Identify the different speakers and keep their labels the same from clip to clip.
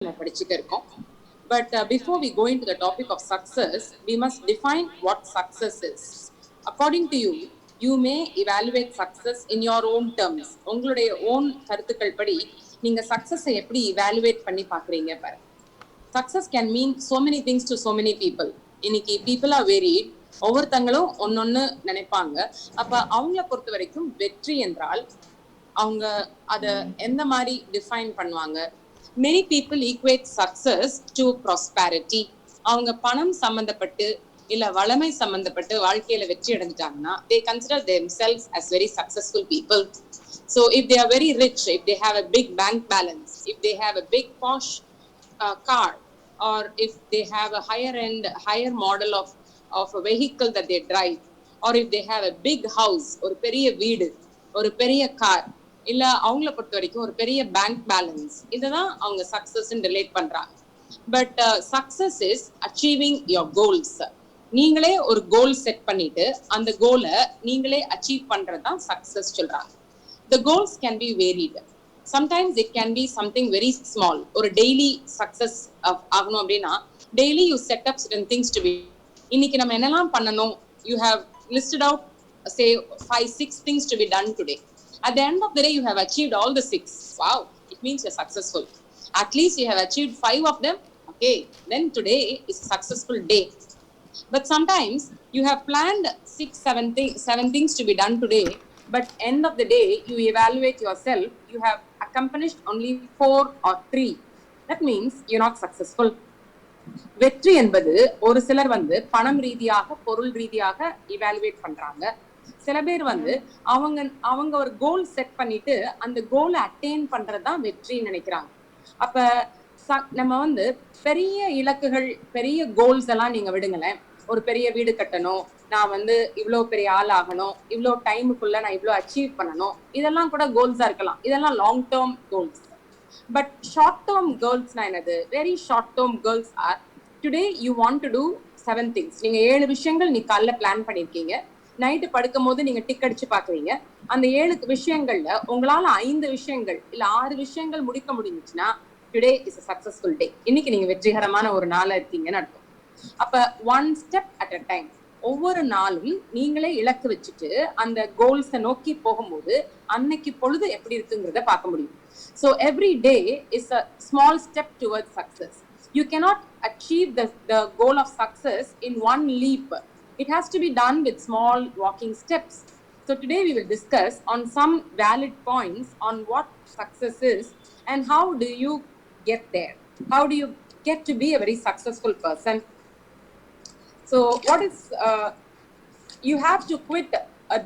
Speaker 1: But before we go into the topic of success, we must define what success is. According to you, you may evaluate success in your own terms. உங்களுடைய own கருத்துக்கள் படி நீங்க சக்சஸை எப்படி evaluate பண்ணி பார்க்கறீங்க பாருங்க. Success can mean so many things to so many people. இன்னைக்கு people are varied. ஒவ்வொருத்தங்களும் ஒன்னொன்னு நினைப்பாங்க. அப்ப அவங்கள பொறுத்த வரைக்கும் வெற்றி என்றால் அவங்க அத எந்த மாதிரி டிஃபைன் பண்ணுவாங்க? Many people equate success to prosperity. அவங்க பணம் சம்பந்தப்பட்டு இல்ல வளமை சம்பந்தப்பட்டு வாழ்க்கையில வெற்றி அடைஞ்சிட்டாங்கன்னா they consider themselves as very successful people. So if they are very rich, if they have a big bank balance, if they have a big posh car, or if they have a higher model of a vehicle that they drive, or if they have a big house, ஒரு பெரிய வீடு, ஒரு பெரிய car, இல்ல அவங்கள பொறுத்த வரைக்கும் ஒரு பெரிய பேங்க் பேலன்ஸ், இதுதான் அவங்க சக்சஸ் ரிலேட் பண்றாங்க. But success is achieving your goals. நீங்களே ஒரு கோல் செட் பண்ணிட்டு அந்த கோலை நீங்களே அச்சீவ் பண்றதுதான் சக்சஸ் சொல்றாங்க. The goals can be varied. Sometimes it can be something very small. ஒரு டெய்லி சக்சஸ் ஆகணும் அப்படின்னா daily you set up certain things to be. இன்னைக்கு நம்ம என்னெல்லாம் பண்ணணும், you have listed out say 5-6 things to be done today. At the end of the day, you have achieved all the 6. Wow, it means you're successful. At least you have achieved 5 of them. Okay, then today is a successful day. But sometimes you have planned 7 things to be done today, but end of the day, you evaluate yourself, you have accomplished only 4 or 3. That means you're not successful. வெற்றி என்பது ஒரு சிலர் பணம் ரீதியாக பொருள் ரீதியாக evaluate பண்றாங்க. சில பேர் அவங்க ஒரு கோல் செட் பண்ணிட்டு அந்த கோலை அட்டைன் பண்றதுதான் வெற்றின்னு நினைக்கிறாங்க. அப்ப நம்ம பெரிய இலக்குகள், பெரிய கோல்ஸ் எல்லாம் நீங்க விடுங்களேன். ஒரு பெரிய வீடு கட்டணும், நான் இவ்வளவு பெரிய ஆள் ஆகணும், இவ்வளவு டைமுக்குள்ள நான் இவ்வளவு அச்சீவ் பண்ணணும், இதெல்லாம் கூட கோல்ஸா இருக்கலாம். இதெல்லாம் long term goals. But short term கோல்ஸ்னா என்னது? Very short term goals are today you want to do 7 things. நீங்க 7 விஷயங்கள் நீ காலைல பிளான் பண்ணிருக்கீங்க, நைட்டு படுக்கும் போது நீங்க டிக் அடிச்சு பாக்குறீங்க. அந்த 7 விஷயங்கள்ல உங்களால 5 விஷயங்கள் இல்ல 6 விஷயங்கள் முடிக்க முடிஞ்சுச்சுன்னா today is a successful day. இன்னைக்கு நீங்க வெற்றிகரமான ஒரு நாளா இருக்கீங்கன்னு அர்த்தம். அப்ப 1 step at a time, ஒவ்வொரு நாளும் நீங்களே இலக்கு வச்சுட்டு அந்த கோல்ஸை நோக்கி போகும்போது அன்னைக்கு பொழுது எப்படி இருக்குங்கிறத பார்க்க முடியும். So every day is a small step towards success. You cannot achieve the goal of success in one leap. It has to be done with small walking steps. So today we will discuss on some valid points on what success is and how do you get there. How do you get to be a very successful person? So what is you have to quit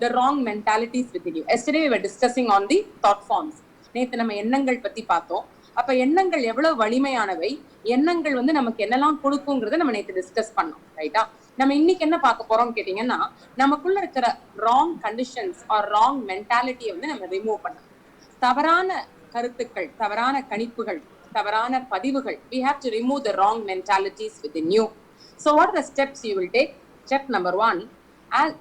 Speaker 1: the wrong mentalities within you. Yesterday we were discussing on the thought forms. நேத்து நம்ம எண்ணங்கள் பத்தி பார்த்தோம். அப்ப எண்ணங்கள் எவ்வளவு வலிமையானவை, எண்ணங்கள் நமக்கு என்னெல்லாம் கொடுக்குங்கிறத நம்ம நேத்து டிஸ்கஸ் பண்ணோம், ரைட்டா? நம்ம இன்னைக்கு என்ன பார்க்க போறோம் கேட்டீங்கன்னா, நமக்குள்ள இருக்கிற ராங் கண்டிஷன்ஸ் ஆர் ராங் மென்டாலிட்டியை நம்ம ரிமூவ் பண்ணணும். தவறான கருத்துக்கள், தவறான கணிப்புகள், தவறான பதிவுகள். We have to remove the wrong mentalities within you. So what are the steps you will take? Step number 1,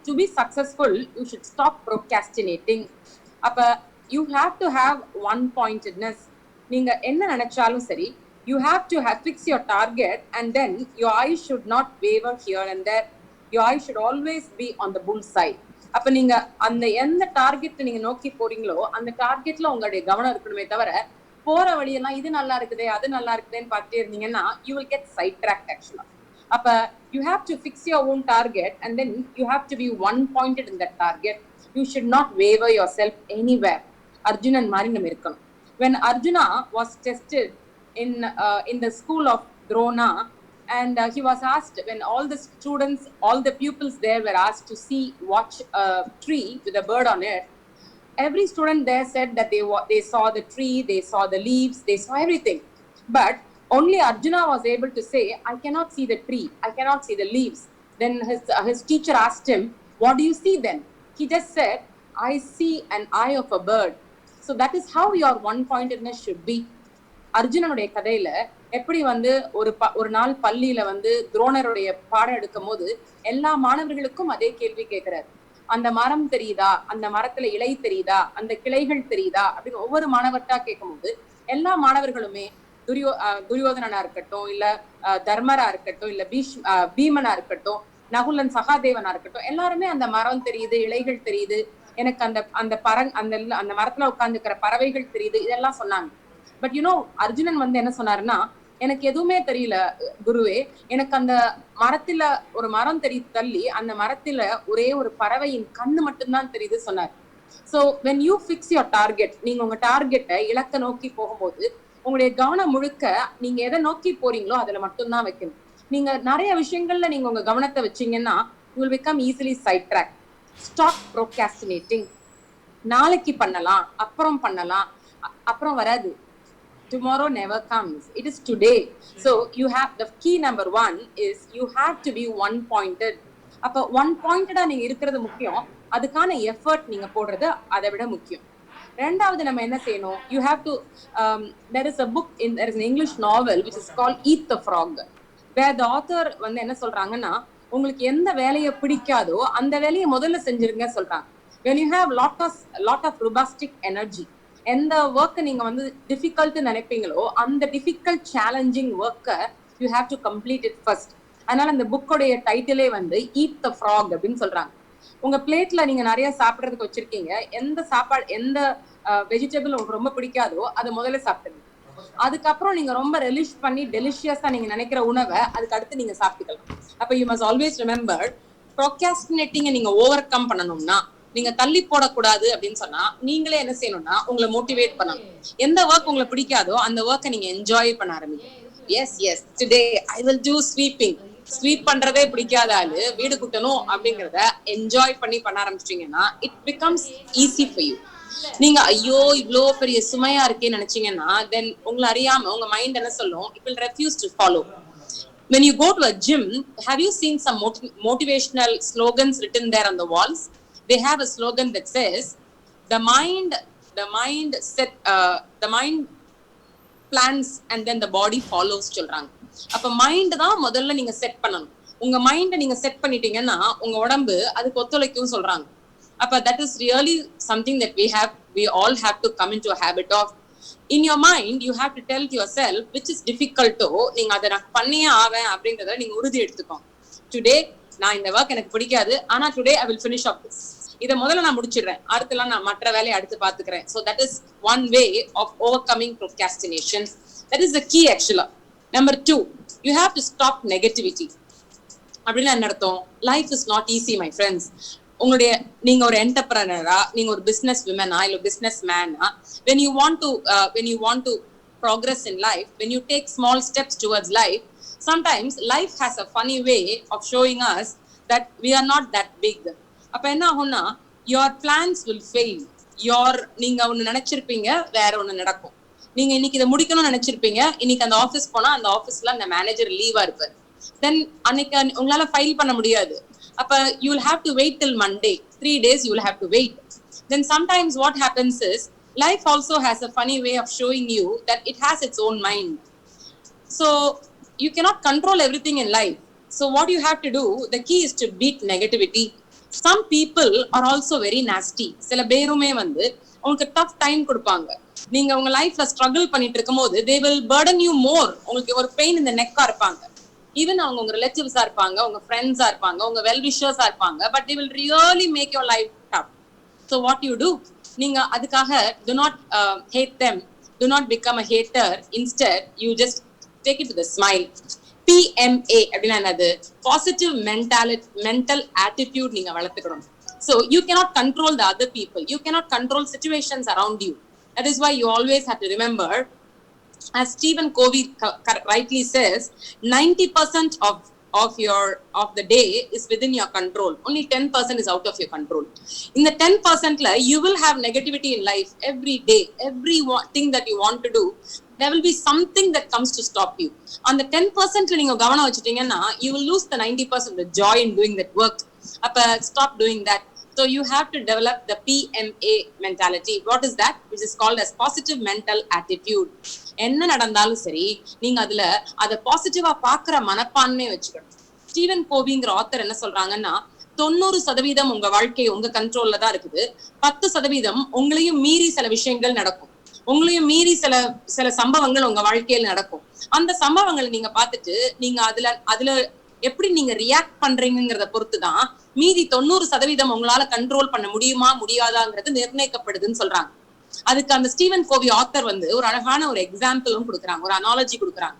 Speaker 1: to be successful, you should stop procrastinating. அப்ப you have to have one pointedness. நீங்க என்ன நினைச்சாலும் சரி, you have to fix your target and then your eyes should not waver here and there. Your eyes should always be on the bullseye. அப்ப நீங்க அந்த எந்த target நீங்க நோக்கி போறீங்களோ அந்த டார்கெட்ல உங்களுடைய கவனம் இருக்கணுமே தவிர போற வழியெல்லாம் இது நல்லா இருக்குதே அது நல்லா இருக்குதேன்னு பார்த்துட்டே இருந்தீங்கன்னா you will get sidetracked actually. அப்ப you have to fix your own target and then you have to be one pointed in that target. You should not waver yourself anywhere. Arjunan மாதிரி நம்ம இருக்கணும். When Arjuna was tested in the school of Drona and he was asked, when all the students, all the pupils there were asked to watch a tree with a bird on it, every student there said that they saw the tree, they saw the leaves, they saw everything, but only Arjuna was able to say, I cannot see the tree, I cannot see the leaves. Then his teacher asked him, what do you see then? He just said, I see an eye of a bird. So that is how your one pointedness should be. அர்ஜுனனுடைய கதையில எப்படி ஒரு நாள் பள்ளியில துரோணருடைய பாடம் எடுக்கும் போது எல்லா மாணவர்களுக்கும் அதே கேள்வி கேட்கிறார். அந்த மரம் தெரியுதா, அந்த மரத்துல இலை தெரியுதா, அந்த கிளைகள் தெரியுதா அப்படின்னு ஒவ்வொரு மாணவர்கிட்ட கேட்கும் போது எல்லா மாணவர்களுமே துரியோதனனா இருக்கட்டும், இல்ல தர்மரா இருக்கட்டும், இல்ல பீமனா இருக்கட்டும், நகுலன் சகாதேவனா இருக்கட்டும், எல்லாருமே அந்த மரம் தெரியுது, இலைகள் தெரியுது, எனக்கு அந்த அந்த அந்த மரத்துல உட்கார்ந்துக்கிற பறவைகள் தெரியுது, இதெல்லாம் சொன்னாங்க. பட் அர்ஜுனன் வந்து என்ன சொன்னாருன்னா, எனக்கு எதுவுமே தெரியல குருவே, எனக்கு அந்த மரத்துல ஒரு மரம் தெரியுது தள்ளி, அந்த மரத்துல ஒரே ஒரு பறவையின் கண்ணு மட்டும்தான் தெரியுது சொன்னார். So when you fix your target, நீங்க உங்க டார்கெட்டை இலக்க நோக்கி போகும்போது உங்களுடைய கவனம் முழுக்க நீங்க எதை நோக்கி போறீங்களோ அதுல மட்டும்தான் வைக்கணும். நீங்க நிறைய விஷயங்கள்ல நீங்க உங்க கவனத்தை வச்சீங்கன்னா you will become easily sidetracked. Stop procrastinating. நாளைக்கு பண்ணலாம், அப்புறம் பண்ணலாம், அப்புறம் வராது. Tomorrow never comes. It is today. So you have, the key number one is you have to be one pointed. அப்ப ஒன் பாயிண்டடா நீங்க இருக்கிறது முக்கியம். அதுக்கான எஃபர்ட் நீங்க போடுறது அதை விட முக்கியம். ரெண்டாவது நம்ம என்ன செய்யணும், you have to there is a book there is an English novel which is called Eat the Frog, where the author வந்து என்ன சொல்றாங்கன்னா, உங்களுக்கு எந்த வேலையை பிடிக்காதோ அந்த வேலையை முதல்ல செஞ்சிருங்க சொல்றாங்க. when you have lot of robustic energy, எந்த ஒர்க் நீங்க வந்து டிஃபிகல்ட் நினைப்பீங்களோ அந்த டிஃபிகல்ட் சேலஞ்சிங் ஒர்க்கை you have to complete it first. அதனால அந்த புக்கோடைய டைட்டிலே வந்து ஈட் த ஃப்ராக் அப்படின்னு சொல்றாங்க. உங்க பிளேட்ல நீங்க நிறைய சாப்பிடறதுக்கு வச்சிருக்கீங்க, எந்த சாப்பாடு எந்த வெஜிடபிள் உங்களுக்கு ரொம்ப பிடிக்காதோ அதை முதல்ல சாப்பிடுங்க. அதுக்கப்புறம் நீங்க ரொம்ப ரெலிஷ் பண்ணி டெலிஷியஸா நீங்க நினைக்கிற உணவை அதுக்கு அடுத்து நீங்க சாப்பிட்டுக்கலாம். அப்ப யூ மஸ்ட் ஆல்வேஸ் ரிமெம்பர், ப்ரோக்ராஸ்டினேட்டிங்கை நீங்க ஓவர் கம் பண்ணணும்னா, நீங்க தள்ளி போடக்கூடாது அப்படின்னு சொன்னா நீங்களே என்ன செய்யணும்னா உங்களை மோட்டிவேட் பண்ணணும். எந்த ஒர்க் உங்களுக்கு பிடிக்காதோ அந்த ஒர்க்கை நீங்க என்ஜாய் பண்ண ஆரம்பிங்க. Yes today I will do sweeping. Sweep பண்றதே பிடிக்காத ஆளு வீடு கூட்டணும் அப்படிங்கறத என்ஜாய் பண்ண ஆரம்பிச்சிட்டீங்கன்னா it becomes easy for you. நீங்க ஐயோ இவ்வளோ பெரிய சுமையா இருக்கேன்னு நினைச்சீங்கன்னா தென் உங்களை அறியாம உங்க மைண்ட் என்ன சொல்லும், it will refuse to follow. When you go to a gym, have you seen some motivational slogans written there on the walls? They have a slogan that says the mind plans and then the body follows சொல்றாங்க. அப்ப mind தான் முதல்ல நீங்க set பண்ணணும். உங்க மைண்டை நீங்க set பண்ணிட்டீங்கன்னா உங்க உடம்பு அதுக்கு ஒத்துழைக்கும் சொல்றாங்க. அப்ப that is really something that we all have to come into a habit of. In your mind you have to tell yourself which is difficult to, நீங்க அதை நான் பண்ணியே ஆவேன் அப்படின்றத நீங்க உறுதி எடுத்துக்கோங்க. டுடே நான் இந்த ஒர்க் எனக்கு பிடிக்காது, ஆனா today I will finish up this. இதை முதல்ல நான் முடிச்சிடுறேன், அடுத்தலாம் நான் மற்ற வேலையை அடுத்து பாத்துக்கிறேன். So that is one way of overcoming procrastination. That is the key actually. Number 2, you have to stop negativity. அப்படின்னு என்ன அர்த்தம்? Life is not easy my friends. நீங்க ஒரு என்டர்பிரனரா, நீங்க ஒரு பிசினஸ் விமனா, இல்ல business Mena, when you want to progress in life, when you take small steps towards life, sometimes life has a funny way of showing us that we are not that big. அப்ப என்ன ஆகும்னா your plans will fail. நீங்க ஒண்ணு நினைச்சிருப்பீங்க, வேற ஒண்ணு நடக்கும். நீங்க இன்னைக்கு இதை முடிக்கணும்னு நினைச்சிருப்பீங்க, இன்னைக்கு அந்த ஆபீஸ் போனா அந்த ஆபீஸ்ல அந்த மேனேஜர் லீவா இருப்பாரு, தென் அன்னைக்கு உங்களால ஃபைல் பண்ண முடியாது. அப்ப you will have to wait till Monday. 3 days you will have to wait. Then sometimes what happens is life also has a funny way of showing you that it has its own mind. So you cannot control everything in life. So what you have to do, the key is to beat negativity. Some people are also very nasty. சில பேருமே வந்து உங்களுக்கு tough time கொடுப்பாங்க. நீங்க உங்க லைஃப்ல struggle பண்ணிட்டு இருக்கும்போது they will burden you more. உங்களுக்கு ஒரு பெயின் இந்த நெக்கா இருப்பாங்க. ஈவன் அவங்க உங்க ரிலேட்டிவ்ஸா இருப்பாங்க, உங்க ஃப்ரெண்ட்ஸா இருப்பாங்க, உங்க வெல் விஷர்ஸா இருப்பாங்க, but they will really make your life tough. So what you do, நீங்க அதுக்காக do not hate them, do not become a hater. Instead you just take it to the smile. PMA அப்படின்னா என்னது? Positive mental attitude நீங்க வளர்த்துக்கணும். So you cannot control the other people, you cannot control situations around you. That is why you always have to remember, as Stephen Covey rightly says, 90% of the day is within your control, only 10% is out of your control. In the 10% la you will have negativity in life every day. Every thing that you want to do, there will be something that comes to stop you. On the 10% la neenga gavana vechitingena you will lose the 90% the joy in doing that work. Appa stop doing that. So you have to develop the PMA mentality. What is that? Which is called as positive mental attitude. என்ன நடந்தாலும் சரி நீங்க அதை பாசிட்டிவா பாக்குற மனப்பான்மை வச்சுக்கணும். Steven கோவிங்கிற author என்ன சொல்றாங்கன்னா, 90% உங்க வாழ்க்கை உங்க கண்ட்ரோல்ல தான் இருக்குது, 10% உங்களையும் மீறி சில விஷயங்கள் நடக்கும். உங்களையும் மீறி சில சில சம்பவங்கள் உங்க வாழ்க்கையில் நடக்கும். அந்த சம்பவங்களை நீங்க பார்த்துட்டு நீங்க அதுல எப்படி நீங்க ரியாக்ட் பண்றீங்கிறத பொறுத்துதான் மீதி 90% உங்களால கண்ட்ரோல் பண்ண முடியுமா முடியாதாங்கிறது நிர்ணயிக்கப்படுதுன்னு சொல்றாங்க. அதுக்கு அந்த ஸ்டீவன் கோவி ஆத்தர் வந்து ஒரு அழகான ஒரு எக்ஸாம்பிளும் கொடுக்குறாங்க, ஒரு அனாலஜி கொடுக்குறாங்க.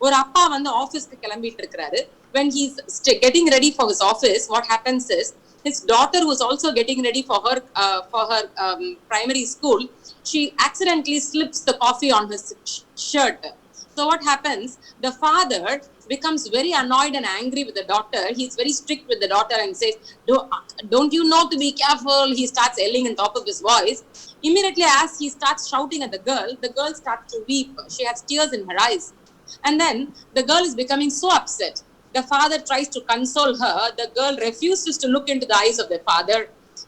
Speaker 1: ஒரு அப்பா வந்து ஆபீஸ்க்கு கிளம்பிட்டு இருக்கிறாரு. when he's getting ready for his office, what happens is his daughter was also getting ready for her primary school. She accidentally slips the coffee on his shirt. So what happens, the father becomes very annoyed and angry with the daughter. He's very strict with the daughter and says, don't you know to be careful? He starts yelling on top of his voice. Immediately as he starts shouting at the girl starts to weep. She has tears in her eyes. And then the girl is becoming so upset. The father tries to console her. The girl refuses to look into the eyes of the father.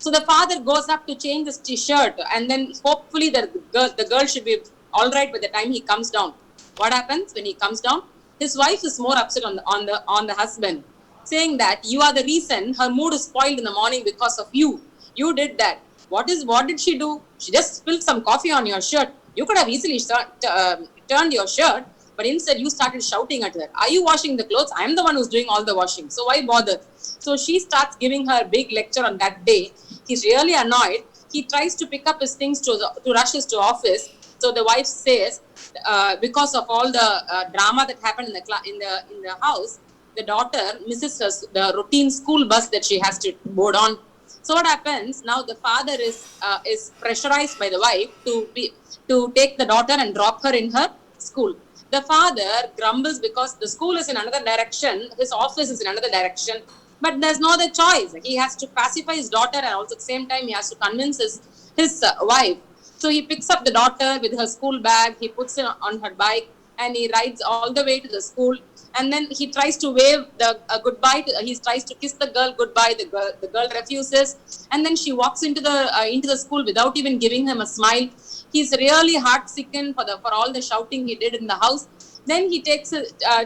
Speaker 1: So the father goes up to change his t-shirt, and then hopefully the girl should be all right by the time he comes down. What happens when he comes down? His wife is more upset on the husband, saying that you are the reason her mood is spoiled in the morning because of you. You did that. What did she do? She just spilled some coffee on your shirt. You could have easily turned your shirt, but instead you started shouting at her. Are you washing the clothes? I'm the one who's doing all the washing, so why bother? So she starts giving her a big lecture on that day. He's really annoyed. He tries to pick up his things to rush his to office. So the wife says, because of all the drama that happened in the house, the daughter misses the routine school bus that she has to board on. So what happens now? The father is pressurized by the wife to take the daughter and drop her in her school. The father grumbles because the school is in another direction, his office is in another direction, but there's no other choice. He has to pacify his daughter, and also at the same time he has to convince his wife. So he picks up the daughter with her school bag, he puts it on her bike, and he rides all the way to the school. And then he tries to wave the goodbye. He tries to kiss the girl goodbye. The girl refuses, and then she walks into the school without even giving him a smile. He's really heart-sickened for all the shouting he did in the house. Then he takes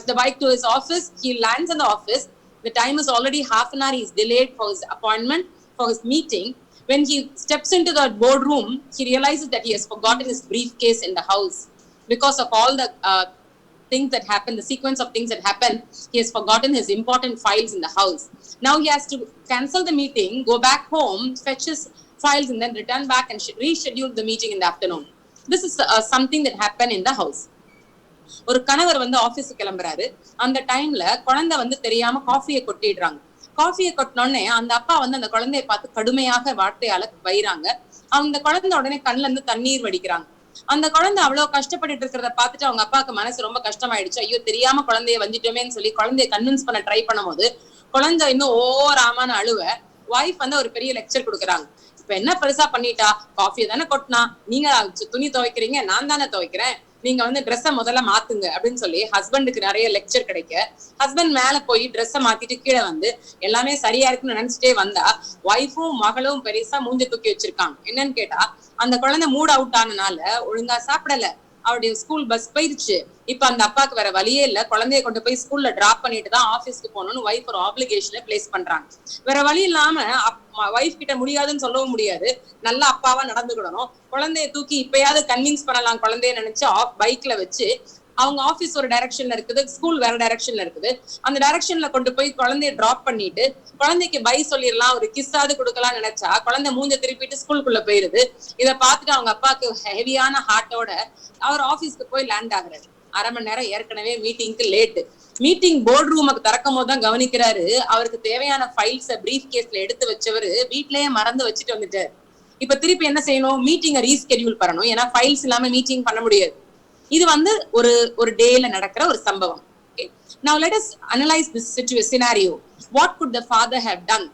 Speaker 1: the bike to his office. He lands in the office. The time is already half an hour. He's delayed for his appointment, for his meeting. When he steps into the boardroom, he realizes that he has forgotten his briefcase in the house. Because of all the things that happen, the sequence of things that happen, he has forgotten his important files in the house. Now he has to cancel the meeting, go back home, fetch his files, and then return back and reschedule the meeting in the afternoon. This is something that happened in the house. ஒரு கணவர் வந்து ஆபீஸ்க்கு கிளம்புறாரு. அந்த டைம்ல குழந்தை வந்து தெரியாம காஃபியை கொட்டிடுறாங்க. காஃபியை கொட்டினோடனே அந்த அப்பா வந்து அந்த குழந்தையை பார்த்து கடுமையாக வார்த்தையால வைறாங்க. அந்த குழந்தை உடனே கண்ணுல இருந்து தண்ணீர் வடிக்கிறாங்க. அந்த குழந்தை அவ்வளவு கஷ்டப்பட்டு இருக்கிறத பார்த்துட்டு அவங்க அப்பாவுக்கு மனசு ரொம்ப கஷ்டமாயிடுச்சு. ஐயோ, தெரியாம குழந்தைய வஞ்சிட்டோமேன்னு சொல்லி குழந்தைய கன்வின்ஸ் பண்ண ட்ரை பண்ணும் போது குழந்தை இன்னும் ராமான அழுவ வைஃப் வந்து ஒரு பெரிய லெக்சர் கொடுக்குறாங்க. இப்ப என்ன பெருசா பண்ணிட்டா, காஃபியை தானே கொட்டினா, நீங்க துணி துவைக்கிறீங்க, நான் தானே துவைக்கிறேன், நீங்க வந்து ட்ரெஸ்ஸை முதல்ல மாத்துங்க அப்படின்னு சொல்லி ஹஸ்பண்டுக்கு நிறைய லெக்சர் கிடைக்க, ஹஸ்பண்ட் மேல போய் ட்ரெஸ்ஸை மாத்திட்டு கீழே வந்து எல்லாமே சரியா இருக்குன்னு நினைச்சிட்டே வந்தா ஒய்ஃபும் மகளும் பெருசா மூஞ்சி தூக்கி வச்சிருக்காங்க. என்னன்னு கேட்டா, அந்த குழந்தை மூட் அவுட் ஆனனால ஒழுங்கா சாப்பிடல, அவருடைய ஸ்கூல் பஸ் போயிருச்சு. இப்ப அந்த அப்பாவுக்கு வேற வழியே இல்ல, குழந்தைய கொண்டு போய் ஸ்கூல்ல டிராப் பண்ணிட்டு தான் ஆபீஸ்க்கு போகணும்னு வைஃப் ஒரு ஆப்ளிகேஷனை பிளேஸ் பண்றாங்க. வேற வழி இல்லாம வைஃப் கிட்ட முடியாதுன்னு சொல்லவும் முடியாது, நல்ல அப்பாவா நடந்துக்கிடணும். குழந்தைய தூக்கி இப்பயாவது கன்வின்ஸ் பண்ணலாம் குழந்தைய நினைச்சு பைக்ல வச்சு, அவங்க ஆபீஸ் ஒரு டைரக்ஷன்ல இருக்குது, ஸ்கூல் வேற டைரக்ஷன்ல இருக்குது, அந்த டைரக்ஷன்ல கொண்டு போய் குழந்தைய டிராப் பண்ணிட்டு குழந்தைக்கு பை சொல்லிடலாம், ஒரு கிஸ்ஸாவது கொடுக்கலாம்னு நினைச்சா குழந்தை மூஞ்ச திருப்பிட்டு ஸ்கூலுக்குள்ள போயிருது. இதை பார்த்துட்டு அவங்க அப்பாவுக்கு ஹெவியான ஹார்ட்டோட அவர் ஆபீஸ்க்கு போய் லேண்ட் ஆகுறாரு. அரை மணி நேரம் ஏற்கனவே மீட்டிங்க்கு லேட்டு. மீட்டிங் போர்ட் ரூமுக்கு திறக்கும் போது தான் கவனிக்கிறாரு, அவருக்கு தேவையான ஃபைல்ஸை பிரீஃப் கேஸ்ல எடுத்து வச்சவரு வீட்லயே மறந்து வச்சுட்டு வந்துட்டாரு. இப்ப திருப்பி என்ன செய்யணும், மீட்டிங்கை ரீஸ்கெடியூல் பண்ணணும், ஏன்னா ஃபைல்ஸ் இல்லாம மீட்டிங் பண்ண முடியாது. இது வந்து ஒரு டேல நடக்கிற ஒரு சம்பவம். Now let us analyze this scenario. What could the father have done?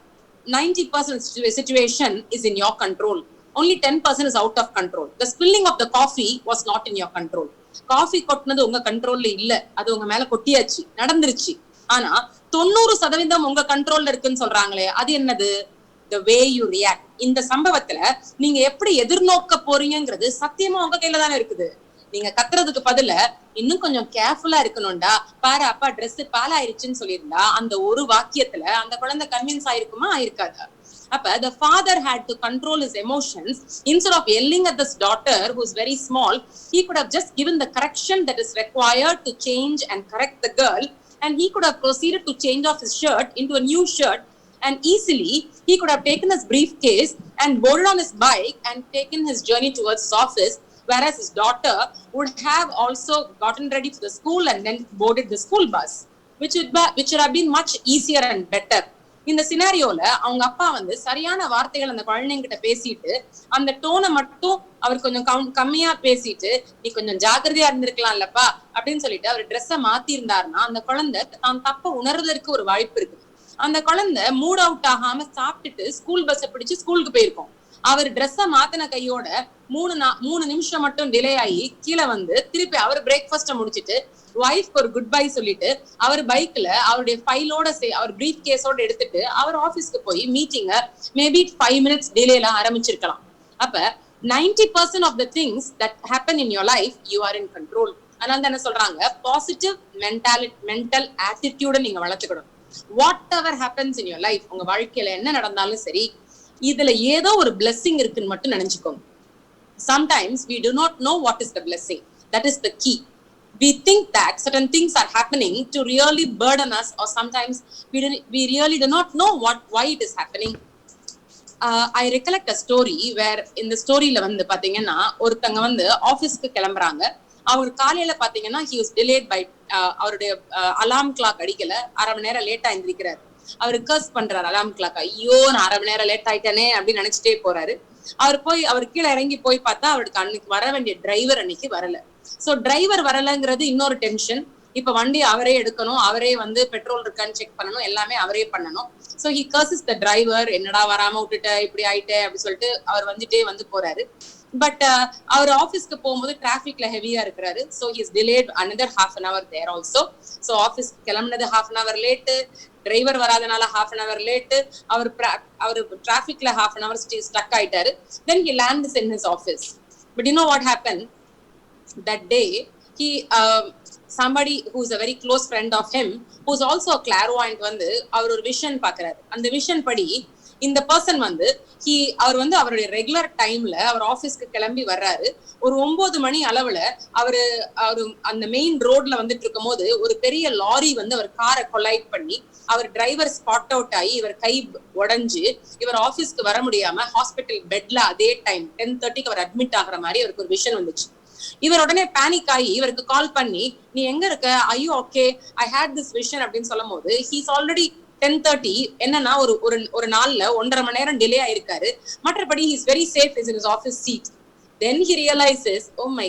Speaker 1: 90% situation is in your control. Only 10% is out of control. The spilling of the coffee was not in your control. Coffee கொட்டினது உங்க கண்ட்ரோல்ல இல்ல, அது உங்க மேல கொட்டியாச்சு, நடந்துருச்சு. ஆனா 90% உங்க கண்ட்ரோல்ல இருக்குன்னு சொல்றாங்களே, அது என்னது? The way you react. இந்த சம்பவத்துல நீங்க எப்படி எதிர்நோக்க போறீங்கிறது சத்தியமா உங்க கையில தானே இருக்குது. நீங்க கத்துறதுக்கு பதில இன்னும் கொஞ்சம் கேர்ஃபுல்லா இருக்கணும்டா, பாரு அப்பா ட்ரெஸ் பாலாயிருச்சுன்னு சொல்லியிருந்தா அந்த ஒரு வாக்கியத்துல அந்த குழந்தை convince ஆயிருக்குமா, ஆயிருக்காதா? The father had to control his emotions. Instead of yelling at this daughter who's very small, he could have just given the correction that is required to change and correct the girl, and he could have proceeded to change off his shirt into a new shirt, and easily he could have taken his briefcase and boarded on his bike and taken his journey towards his office, whereas his daughter would have also gotten ready for the school and then boarded the school bus, which would have been much easier and better. இந்த சினாரியோல அவங்க அப்பா வந்து சரியான வார்த்தைகள் அந்த குழந்தைங்கிட்ட பேசிட்டு அந்த டோனை மட்டும் அவர் கொஞ்சம் கம்மியா பேசிட்டு நீ கொஞ்சம் ஜாக்கிரதையா இருந்திருக்கலாம்லப்பா அப்படின்னு சொல்லிட்டு அவர் ட்ரெஸ்ஸை மாத்தி இருந்தாருன்னா அந்த குழந்தை தான் தப்ப உணர்வதற்கு ஒரு வாய்ப்பு இருக்கு. அந்த குழந்தை மூட் அவுட் ஆகாம சாப்பிட்டுட்டு ஸ்கூல் பஸ்ஸை பிடிச்சு ஸ்கூலுக்கு போயிருக்கோம். அவர் ட்ரெஸ்ஸை மாத்தின கையோட 3 நிமிஷம் மட்டும் டிலே ஆகி கீழே வந்து திருப்பி அவர் பிரேக்ஃபாஸ்ட முடிச்சிட்டு ஒய்ஃப்க்கு ஒரு குட் பை சொல்லிட்டு அவர் பைக்ல அவருடைய ஃபைலோட அவர் பிரீஃப் கேஸோட எடுத்துட்டு அவர் ஆபீஸ்க்கு போய் மீட்டிங்க maybe 5 minutes டிலேல ஆரம்பிச்சிருக்கலாம். 90% of the things that happen in your life you are in control. அதனால தான் என்ன சொல்றாங்க, பாசிட்டிவ் மென்டல் ஆட்டிடியூட நீங்க வளர்த்துக்கணும். What ever happens in your life, உங்க வாழ்க்கையில என்ன நடந்தாலும் சரி, இதுல ஏதோ ஒரு blessing இருக்குன்னு மட்டும் நினைச்சுக்கோங்க. Sometimes we do not know what is the blessing. That is the key. We think that certain things are happening to really burden us, or sometimes we really do not know why it is happening. I recollect a story where in the story la வந்து பாத்தீங்கன்னா ஒருத்தங்க வந்து ஆபீஸ்க்கு கிளம்புறாங்க. அவர் காலையில பாத்தீங்கன்னா he was delayed by அவருடைய alarm clock அடிக்கல, அரை மணி நேரம் லேட்டா எந்திரிக்கிறாரு. அவர் கர்ஸ் பண்றாரு அலார்ம் கிளாக், ஐயோ நான் அரை மணி நேரம் லேட் ஆயிட்டேனே அப்படின்னு நினைச்சிட்டே போறாரு. அவர் கீழே இறங்கி போய் பார்த்தா அவருக்கு அன்னைக்கு வர வேண்டிய டிரைவர் அன்னைக்கு வரல. சோ டிரைவர் வரலங்கிறது இன்னொரு டென்ஷன். இப்ப வண்டி அவரே எடுக்கணும், அவரே வந்து பெட்ரோல் இருக்கான்னு செக் பண்ணணும், எல்லாமே அவரே பண்ணணும். So he curses the driver, என்னடா வராம விட்டுட்ட இப்படி ஆயிட்டே அப்படின்னு சொல்லிட்டு அவர் வந்துட்டே வந்து போறாரு. பட் அவர் ஆபீஸ்க்கு போகும்போது டிராபிக்ல ஹெவியா இருக்கிறாரு. So he is delayed another half an hour there also. So office கிளம்பினது half an hour late, driver வராதனால half an hour லேட்டு, அவர் டிராபிக்ல half an hour ஸ்டக் ஆயிட்டாரு. Then he lands in his office. But you know what happened? That day he somebody who's a very close friend of him, who's also a clairvoyant, வந்து அவர் ஒரு vision பாக்குறாரு. அந்த vision படி இந்த person வந்து அவர் வந்து அவருடைய ரெகுலர் டைம்ல அவர் ஆபீஸ்க்கு கிளம்பி வர்றாரு. ஒரு 9 மணி அளவுல அவரு அந்த மெயின் ரோட்ல வந்துட்டு இருக்கும் போது ஒரு பெரிய லாரி வந்து அவர் காரை கொலைட் பண்ணி அவர் டிரைவர் ஸ்பாட் அவுட் ஆகி இவர் கை உடைஞ்சு இவர் ஆபீஸ்க்கு வர முடியாம ஹாஸ்பிட்டல் பெட்ல அதே டைம் 10:30 அவர் அட்மிட் ஆகுற மாதிரி அவருக்கு ஒரு விஷன் வந்துச்சு. இவர் உடனே பேனிக் ஆகி இவருக்கு கால் பண்ணி நீ எங்க இருக்க, ஐயோ okay I hate this vision அப்படின்னு சொல்லும் போது ஹீஸ் ஆல்ரெடி 10:30 என்னன்னா ஒரு நாள்ல 1.5 மணி நேரம் டிலே ஆயிருக்காரு. மற்றபடி he is very safe in his office seat. Then he realizes, oh my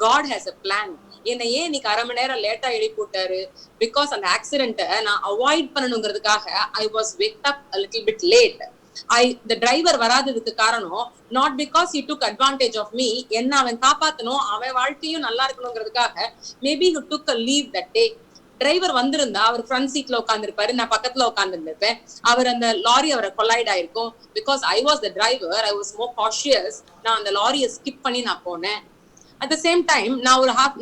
Speaker 1: God has a plan. என்னை ஏன் இன்னைக்கு 1/2 மணி நேரம் லேட்டா எழுப்பி போட்டாரு, பிகாஸ் அந்த ஆக்சிடென்ட்டை நான் avoid பண்ணணுங்கிறதுக்காக I was waked up a little bit late. the driver வராததுக்கு காரணம் not because he took advantage of me, என்ன அவன் காப்பாத்தணும், அவன் வாழ்க்கையும் நல்லா இருக்கணுங்கிறதுக்காக maybe he took a leave that day. Driver வந்திருந்தா அவர் ஃப்ரண்ட் சீட்ல உட்காந்துருப்பாரு, நான் பக்கத்துல உட்காந்துருப்பேன். அவர் அந்த லாரி அவரை கொலைட் ஆயிருக்கும். Because I was the driver, I was more cautious. நான் அந்த லாரியை ஸ்கிப் பண்ணி நான் போனேன். அட் த சேம் டைம்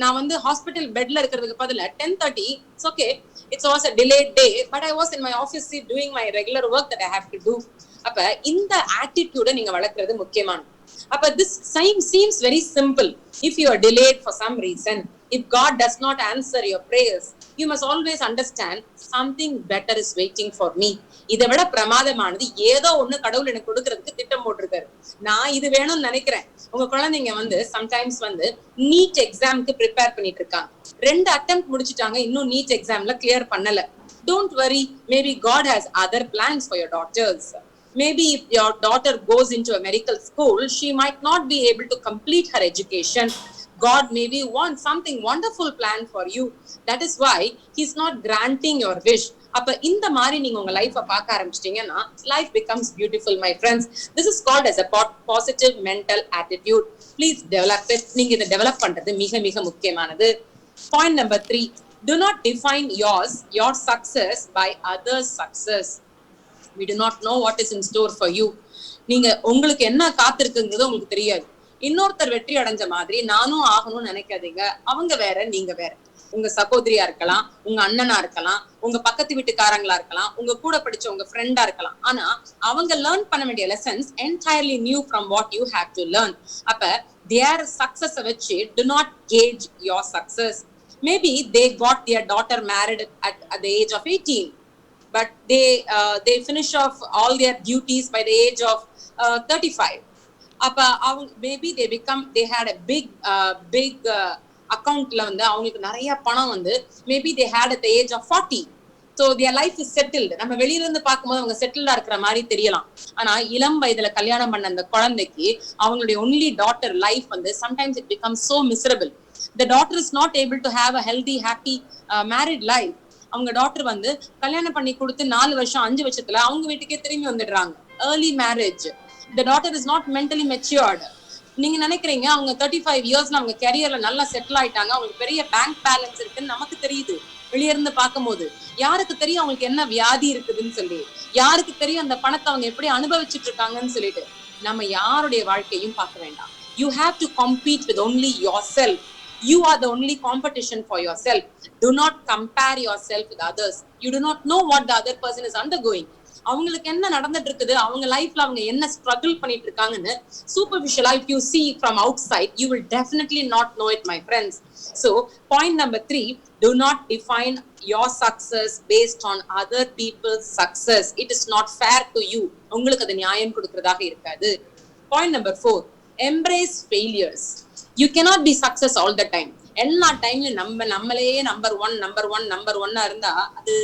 Speaker 1: நான் வந்து ஹாஸ்பிட்டல் பெட்ல இருக்கிறதுக்கு பதிலா 10:30 it's okay, it's was a delayed day, but I was in my office seat doing my regular work that I have to do. இந்த ஆட்டிடியூட நீங்க வளர்க்கறது முக்கியமானது. this seems very simple. If you are delayed for some reason, if God does not answer your prayers, you must always understand something better is waiting for me. இதை விட பிரமாதமானது ஏதோ ஒண்ணு கடவுள் எனக்கு கொடுக்கறதுக்கு திட்டம் போட்டிருக்காரு. நான் இது வேணும்னு நினைக்கிறேன். உங்க குழந்தைங்க வந்து சம்டைம்ஸ் வந்து நீட் எக்ஸாம்க்கு ப்ரிப்பேர் பண்ணிட்டு இருக்காங்க. 2 attempt முடிச்சுட்டாங்க, இன்னும் நீட் எக்ஸாம்ல கிளியர் பண்ணல. Don't worry, maybe God has other plans for your daughters. Maybe if your daughter goes into a medical school, she might not be able to complete her education. God maybe wants something wonderful planned for you. That is why he's not granting your wish. இந்த மாதிரி நீங்க உங்க லைஃபை பார்க்க ஆரம்பிச்சிட்டீங்கன்னா life becomes beautiful, my friends. This is called as a positive mental attitude. Please develop it. நீங்க இதை develop பண்றது மிக மிக முக்கியமானது. Point number 3, do not define your success by others' success. We do not know what is in store for you. நீங்க உங்களுக்கு என்ன காத்திருக்குங்கிறது உங்களுக்கு தெரியாது. இன்னொருத்தர் வெற்றி அடைஞ்ச மாதிரி நானும் ஆகணும்னு நினைக்காதீங்க. அவங்க வேற, நீங்க வேற. உங்க சகோதரியா இருக்கலாம், உங்க அண்ணனா இருக்கலாம், உங்க பக்கத்து வீட்டுக்காரங்களா இருக்கலாம், உங்க கூட படிச்ச உங்க ஃப்ரெண்டா இருக்கலாம். ஆனா அவங்க லேர்ன் பண்ண வேண்டிய lessons entirely new from what you have to learn. அப்ப their success வச்சு do not gauge your success. Maybe they got their daughter married at the age of 18, but they finish off all their duties by the age of 35. அப்ப அவங்க maybe they had a big அக்கவுண்ட்ல வந்து அவங்களுக்கு நிறைய பணம் வந்து maybe they had at the age of 40. So their life is settled. நம்ம வெளியில இருந்து பார்க்கும்போது அவங்க செட்டில்டா இருக்கிற மாதிரி தெரியலாம். ஆனா இளம் வயதுல கல்யாணம் பண்ண அந்த குழந்தைக்கு அவங்களுடைய only daughter life வந்து sometimes it becomes so miserable. The daughter is not able to have a healthy happy married life. அவங்க டாக்டர் வந்து கல்யாணம் பண்ணி கொடுத்து 4 வருஷம் 5 வருஷத்துல அவங்க வீட்டுக்கே திரும்பி வந்துடுறாங்க. early marriage. The daughter is not mentally matured. நீங்க நினைக்கிறீங்க அவங்க 35 இயர்ஸ்ல அவங்க கரியர்ல நல்லா செட்டில் ஆயிட்டாங்க, அவங்களுக்கு பெரிய பேங்க் பேலன்ஸ் இருக்குன்னு நமக்கு தெரியுது வெளியே இருந்து பார்க்கும் போது. யாருக்கு தெரியும் அவங்களுக்கு என்ன வியாதி இருக்குதுன்னு சொல்லி, யாருக்கு தெரியும் அந்த பணத்தை அவங்க எப்படி அனுபவிச்சுட்டு இருக்காங்கன்னு சொல்லிட்டு. நம்ம யாருடைய வாழ்க்கையும் பார்க்க வேண்டாம். You have to compete with only yourself. You are the only competition for yourself. Do not compare yourself with others. You do not know what the other person is undergoing. அவங்களுக்கு என்ன நடந்துட்டு இருக்குது, அவங்க லைஃப்ல அவங்க என்ன ஸ்ட்ரகிள் பண்ணிட்டு இருக்காங்கன்னு சூப்பர்ஃபிஷியலா if you see from outside, you will definitely not know it, my friends. So point number 3, do not define your success based on other people's success. It is not fair to you. உங்களுக்கு அது நியாயம் கொடுக்கிறதாக இருக்காது. Point number 4, embrace failures. You cannot be success all the time. எல்லா டைம்லயும் நம்மளே number ஒன்னா இருந்தா அது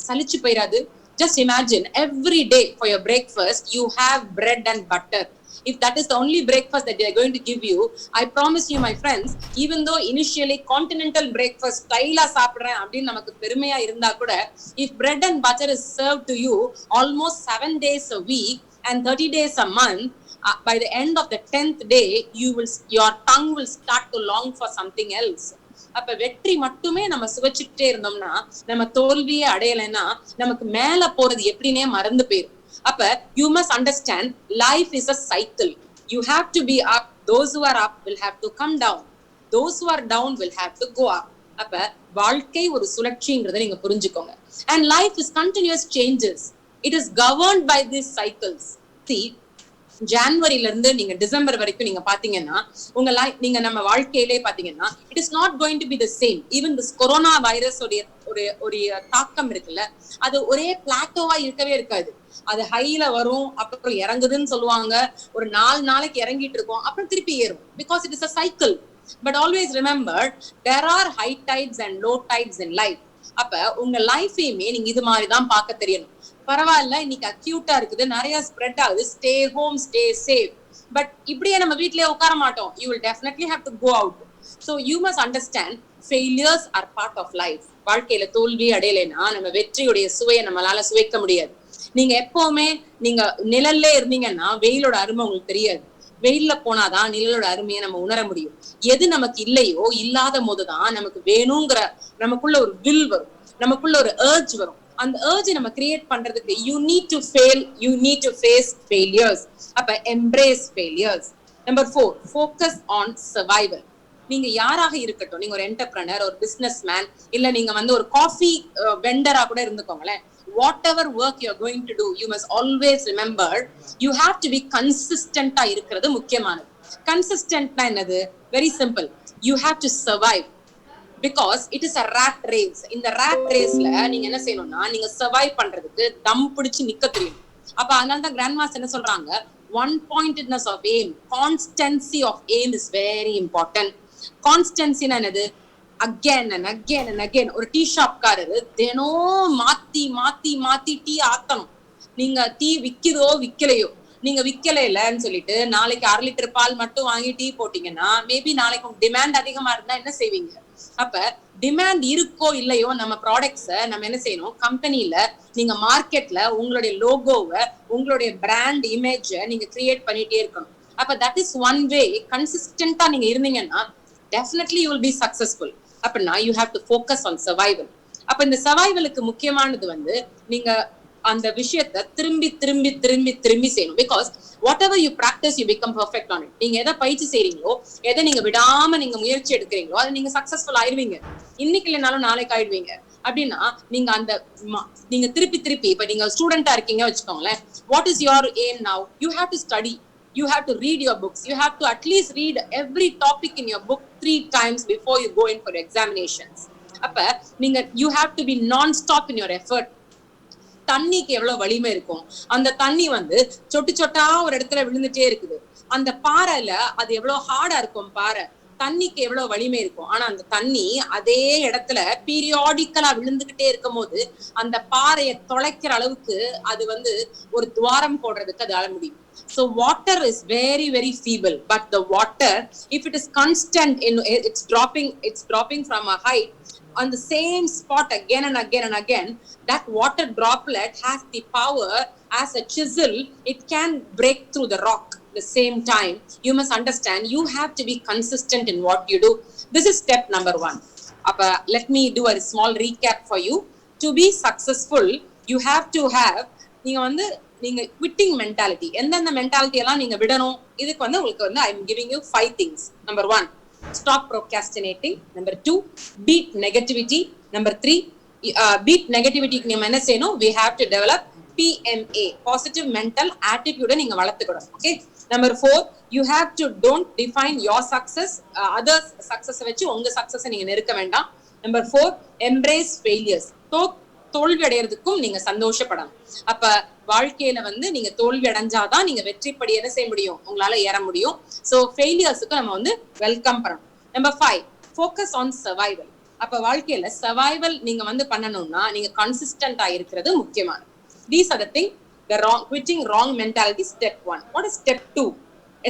Speaker 1: சலிச்சு போயிடாது. Just imagine every day for your breakfast you have bread and butter. If that is the only breakfast that they are going to give you, I promise you, my friends, even though initially continental breakfast style சாப்பிடுறேன் அப்படின்னு நமக்கு பெருமையா இருந்தா கூட, if bread and butter is served to you almost 7 days a week and 30 days a month, by the end of the 10th day your tongue will start to long for something else. அப்ப வெற்றி மட்டுமே நம்ம சுவைச்சுட்டே இருந்தோம்னா, நம்ம தோல்வியே அடையலைன்னா நமக்கு மேல போறது எப்படின்னே மறந்து போயிடும். அப்ப you must understand life is a cycle. You have to be up. Those who are up will have to come down. Those who are down will have to go up. அப்ப வாழ்க்கை ஒரு சுழற்சிங்கிறத நீங்க புரிஞ்சுக்கோங்க. And life is continuous changes. It is governed by these cycles. See, ஜான்வரில இருந்து நீங்க December வரைக்கும் நீங்க பாத்தீங்கன்னா உங்க நீங்க நம்ம வாழ்க்கையிலே பாத்தீங்கன்னா it is not going to be the same. Even this corona virus ஒரு தாக்கம் இருக்குல்ல, அது ஒரே பிளாட்டோவா இருக்கவே இருக்காது. அது ஹைல வரும், அப்புறம் இறங்குதுன்னு சொல்லுவாங்க, ஒரு 4 நாளைக்கு இறங்கிட்டு இருக்கும், அப்புறம் திருப்பி ஏறும். Because it is a cycle. But always remember there are high tides and low tides in life. அப்ப உங்க லைஃபையுமே நீங்க இது மாதிரிதான் பார்க்க தெரியணும். பரவாயில்ல, இன்னைக்கு அக்யூட்டா இருக்குது, நிறைய ஸ்ப்ரெட் ஆகுது, stay home, stay safe. But இப்படியே நம்ம வீட்லயே உட்கார மாட்டோம். You will definitely have to go out. So you must understand failures are part of life. வாழ்க்கையில தோல்வி அடையலைன்னா நம்ம வெற்றியுடைய சுவையை நம்மளால சுவைக்க முடியாது. நீங்க எப்பவுமே நீங்க நிழல்ல இருந்தீங்கன்னா வெயிலோட அருமை உங்களுக்கு தெரியாது. வெயில்ல போனாதான் நிழலோட அருமையை நம்ம உணர முடியும். எது நமக்கு இல்லையோ, இல்லாத போதுதான் நமக்கு வேணுங்கிற நமக்குள்ள ஒரு வில் வரும், நமக்குள்ள ஒரு ஏர்ஜ் வரும். அந்த ஏர்ஜ் நம்ம கிரியேட் பண்றதுக்கு you need to fail, you need to face failures. அப்ப embrace failures. Number 4, focus on survival. நீங்க யாராக இருக்கட்டும், நீங்க ஒரு என்டர்பிரனர், ஒரு பிசினஸ் மேன், இல்ல நீங்க வந்து ஒரு காஃபி வெண்டரா கூட இருந்துக்கோங்களேன், whatever work you are going to do, you must always remember you have to be consistent ஆ இருக்கிறது முக்கியமானது. கன்சிஸ்டன்ட்னா என்னது? Very simple. You have to survive because it is a rat race. இந்த rat raceல நீங்க என்ன செய்யணும்னா, நீங்க சர்வைவ் பண்றதுக்கு தம் பிடிச்சு நிக்க தெரியும். அப்ப அதனால தான் கிராண்ட் மாஸ்டர் என்ன சொல்றாங்க, one pointedness of aim, constancy of aim is very important. Constancy என்னது? again and again and again. ஒரு டீ ஷாப்காரரு தினம் மாத்தி மாத்தி மாத்தி டீ ஆத்தணும். நீங்க டீ விக்குதோ விக்கலையோ, நீங்க விக்கலைன்னு சொல்லிட்டு நாளைக்கு 1/2 லிட்டர் பால் மட்டும் வாங்கி டீ போட்டீங்கன்னா, மேபி நாளைக்கு உங்க டிமாண்ட் அதிகமா இருந்தா என்ன செய்வீங்க? அப்ப டிமாண்ட் இருக்கோ இல்லையோ, நம்ம ப்ராடக்ட்ஸை நம்ம என்ன செய்யணும், கம்பெனில நீங்க மார்க்கெட்ல உங்களுடைய லோகோவை, உங்களுடைய பிராண்ட் இமேஜ நீங்க கிரியேட் பண்ணிட்டே இருக்கணும். அப்ப தட் இஸ் ஒன் வே. கன்சிஸ்டன்டா நீங்க இருந்தீங்கன்னா definitely you will be successful. அப்படின்னா you have to focus on survival. அப்ப இந்த சர்வைவலுக்கு முக்கியமானது வந்து நீங்க அந்த விஷயத்தை திரும்பி திரும்பி திரும்பி திரும்பி செய்யணும். Because what ever you practice you become perfect on it. நீங்க எதை பயிற்சி செய்றீங்களோ, எதை நீங்க விடாம நீங்க முயற்சி எடுக்கிறீங்களோ, அது நீங்க சக்சஸ்ஃபுல் ஆயிருவீங்க. இன்னைக்கு இல்லைனாலும் நாளைக்கு ஆயிடுவீங்க. அப்படின்னா நீங்க அந்த நீங்க திருப்பி திருப்பி இப்ப நீங்க ஸ்டூடெண்டா இருக்கீங்க வச்சுக்கோங்களேன். What is your aim now? You have to study. You have to read your books. You have to at least read every topic in your book 3 times before you go in for examinations. அப்ப நீங்க you have to be non-stop in your effort. தண்ணிக்கு எவ்வளவு வலிமை இருக்கும். அந்த தண்ணி சொட்டு சொட்டா ஒரு இடத்துல விழுந்துட்டே இருக்குது. அந்த பாறையில அது எவ்வளவு ஹார்டா இருக்கும் பாறை. தண்ணிக்கு எவ்வளவு வலிமை இருக்கும். ஆனா அந்த தண்ணி அதே இடத்துல பீரியாடிக்கலா விழுந்துகிட்டே இருக்கும் போது அந்த பாறையை தொலைக்கிற அளவுக்கு அது ஒரு துவாரம் போடுறதுக்கு அதால முடியும். So water is very very feeble, but the water, if it is constant in it's dropping from a height on the same spot again and again and again, that water droplet has the power as a chisel. It can break through the rock the same time. You must understand, you have to be consistent in what you do. This is step number 1. Let me do a small recap for you. To be successful, you have to have நீங்க quitting mentality. எந்தெந்த mentality எல்லாம் நீங்க விடணும், இதுக்கு உங்களுக்கு I am giving you 5 things. Number 1, stop procrastinating. Number 2, beat negativity. Number 3, beat negativity க்கு நீங்க என்ன செய்யணும்? We have to develop PMA, positive mental attitude நீங்க வளர்த்துக்கணும். Okay. Number 4, you have to don't define your success, others success வச்சு உங்க success நீங்க நெருக்க வேண்டாம். Number 4, embrace failures. தோல்வி அடையறதுக்கும் நீங்க சந்தோஷப்படணும். அப்ப வாழ்க்கையில நீங்க தோல்வி அடைஞ்சாதான் நீங்க வெற்றிப்படி என்ன செய்ய முடியும், உங்களால ஏற முடியும். சோ ஃபெயிலியர்ஸுக்கு நம்ம வெல்கம் பண்ணணும். Number 5, focus on survival. அப்ப வாழ்க்கையில சர்வைவல் நீங்க பண்ணணும்னா நீங்க கன்சிஸ்டன்டா இருக்கிறது முக்கியமானது. These are the things. The quitting wrong mentality, step 1. What is step 2?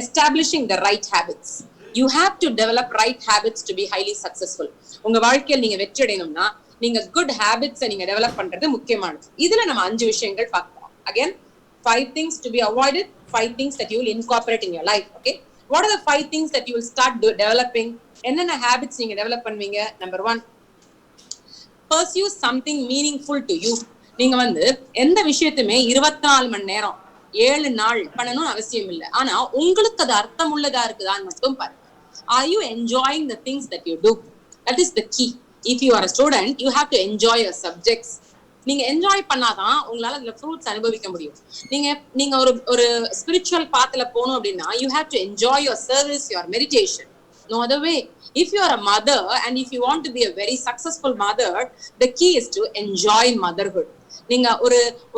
Speaker 1: Establishing the right habits. You have to develop right habits to be highly successful. உங்க வாழ்க்கையில் நீங்க வெற்றி அடையணும்னா நீங்க குட் ஹேபிட்ஸ் நீங்க டெவலப் பண்றது முக்கியமானது. இதுல நம்ம 5 விஷயங்கள் பார்க்கலாம். Again, 5 things to be avoided, 5 things that you will incorporate in your life. Okay, what are the 5 things that you will start developing? என்னென்ன ஹேபிட்ஸ் நீங்க டெவலப் பண்ணுவீங்க? Number 1, pursue something meaningful to you. நீங்க எந்த விஷயத்தையுமே 24 மணி நேரம் 7 நாள் பண்ணணும்னு அவசியம் இல்லை. ஆனா உங்களுக்கு அது அர்த்தம் உள்ளதா இருக்குதான்னு மட்டும் பாருங்க. Are you enjoying the things that you do? That is the key. If you are a student, you have to enjoy your subjects. நீங்க என்ஜாய் பண்ணாதான் உங்களால அதுல ஃப்ரூட்ஸ் அனுபவிக்க முடியும். நீங்க ஒரு ஸ்பிரிச்சுவல் பாத்துல போகணும் அப்படின்னா you have to enjoy your service, your meditation. No other way. If you are a mother and if you want to be a very successful mother, the key is to enjoy motherhood. நீங்க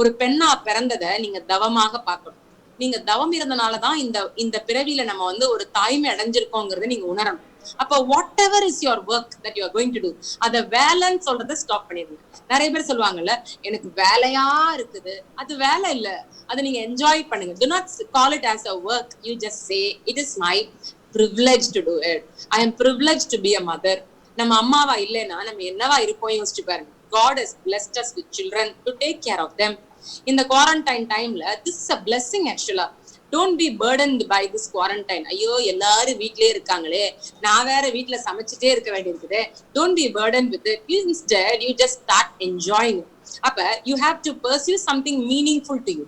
Speaker 1: ஒரு பெண்ணா பிறந்ததை நீங்க தவமாக பார்க்கணும். நீங்க தவம் இருந்தனாலதான் இந்த பிறவியில நம்ம ஒரு தாய்மை அடைஞ்சிருக்கோங்கிறத நீங்க உணரணும். அப்ப what ever is your work that you are going to to, அத வேலைன்னு சொல்றதை ஸ்டாப் பண்ணிடுங்க. நிறைய பேர் சொல்லுவாங்கல்ல, எனக்கு வேலையா இருக்குது, அது வேலை இல்ல, அதை நீங்க என்ஜாய் பண்ணுங்க. Do not call it as a work. You just say it is my privilege to do it. I am privileged to be a mother. நம்ம அம்மாவா இல்லைன்னா நம்ம என்னவா இருப்போம் யோசிச்சு பாருங்க. God has blessed us with children to take care of them. In the quarantine timeல this is a blessing actually. Don't be burdened by this quarantine. ஐயோ எல்லாரும் வீட்லயே இருக்காங்களே, நான் வேற வீட்ல சமைச்சிட்டே இருக்க வேண்டியிருக்குது. Don't be burdened with it. Instead, you just start enjoying it. அப்ப you have to pursue something meaningful to you.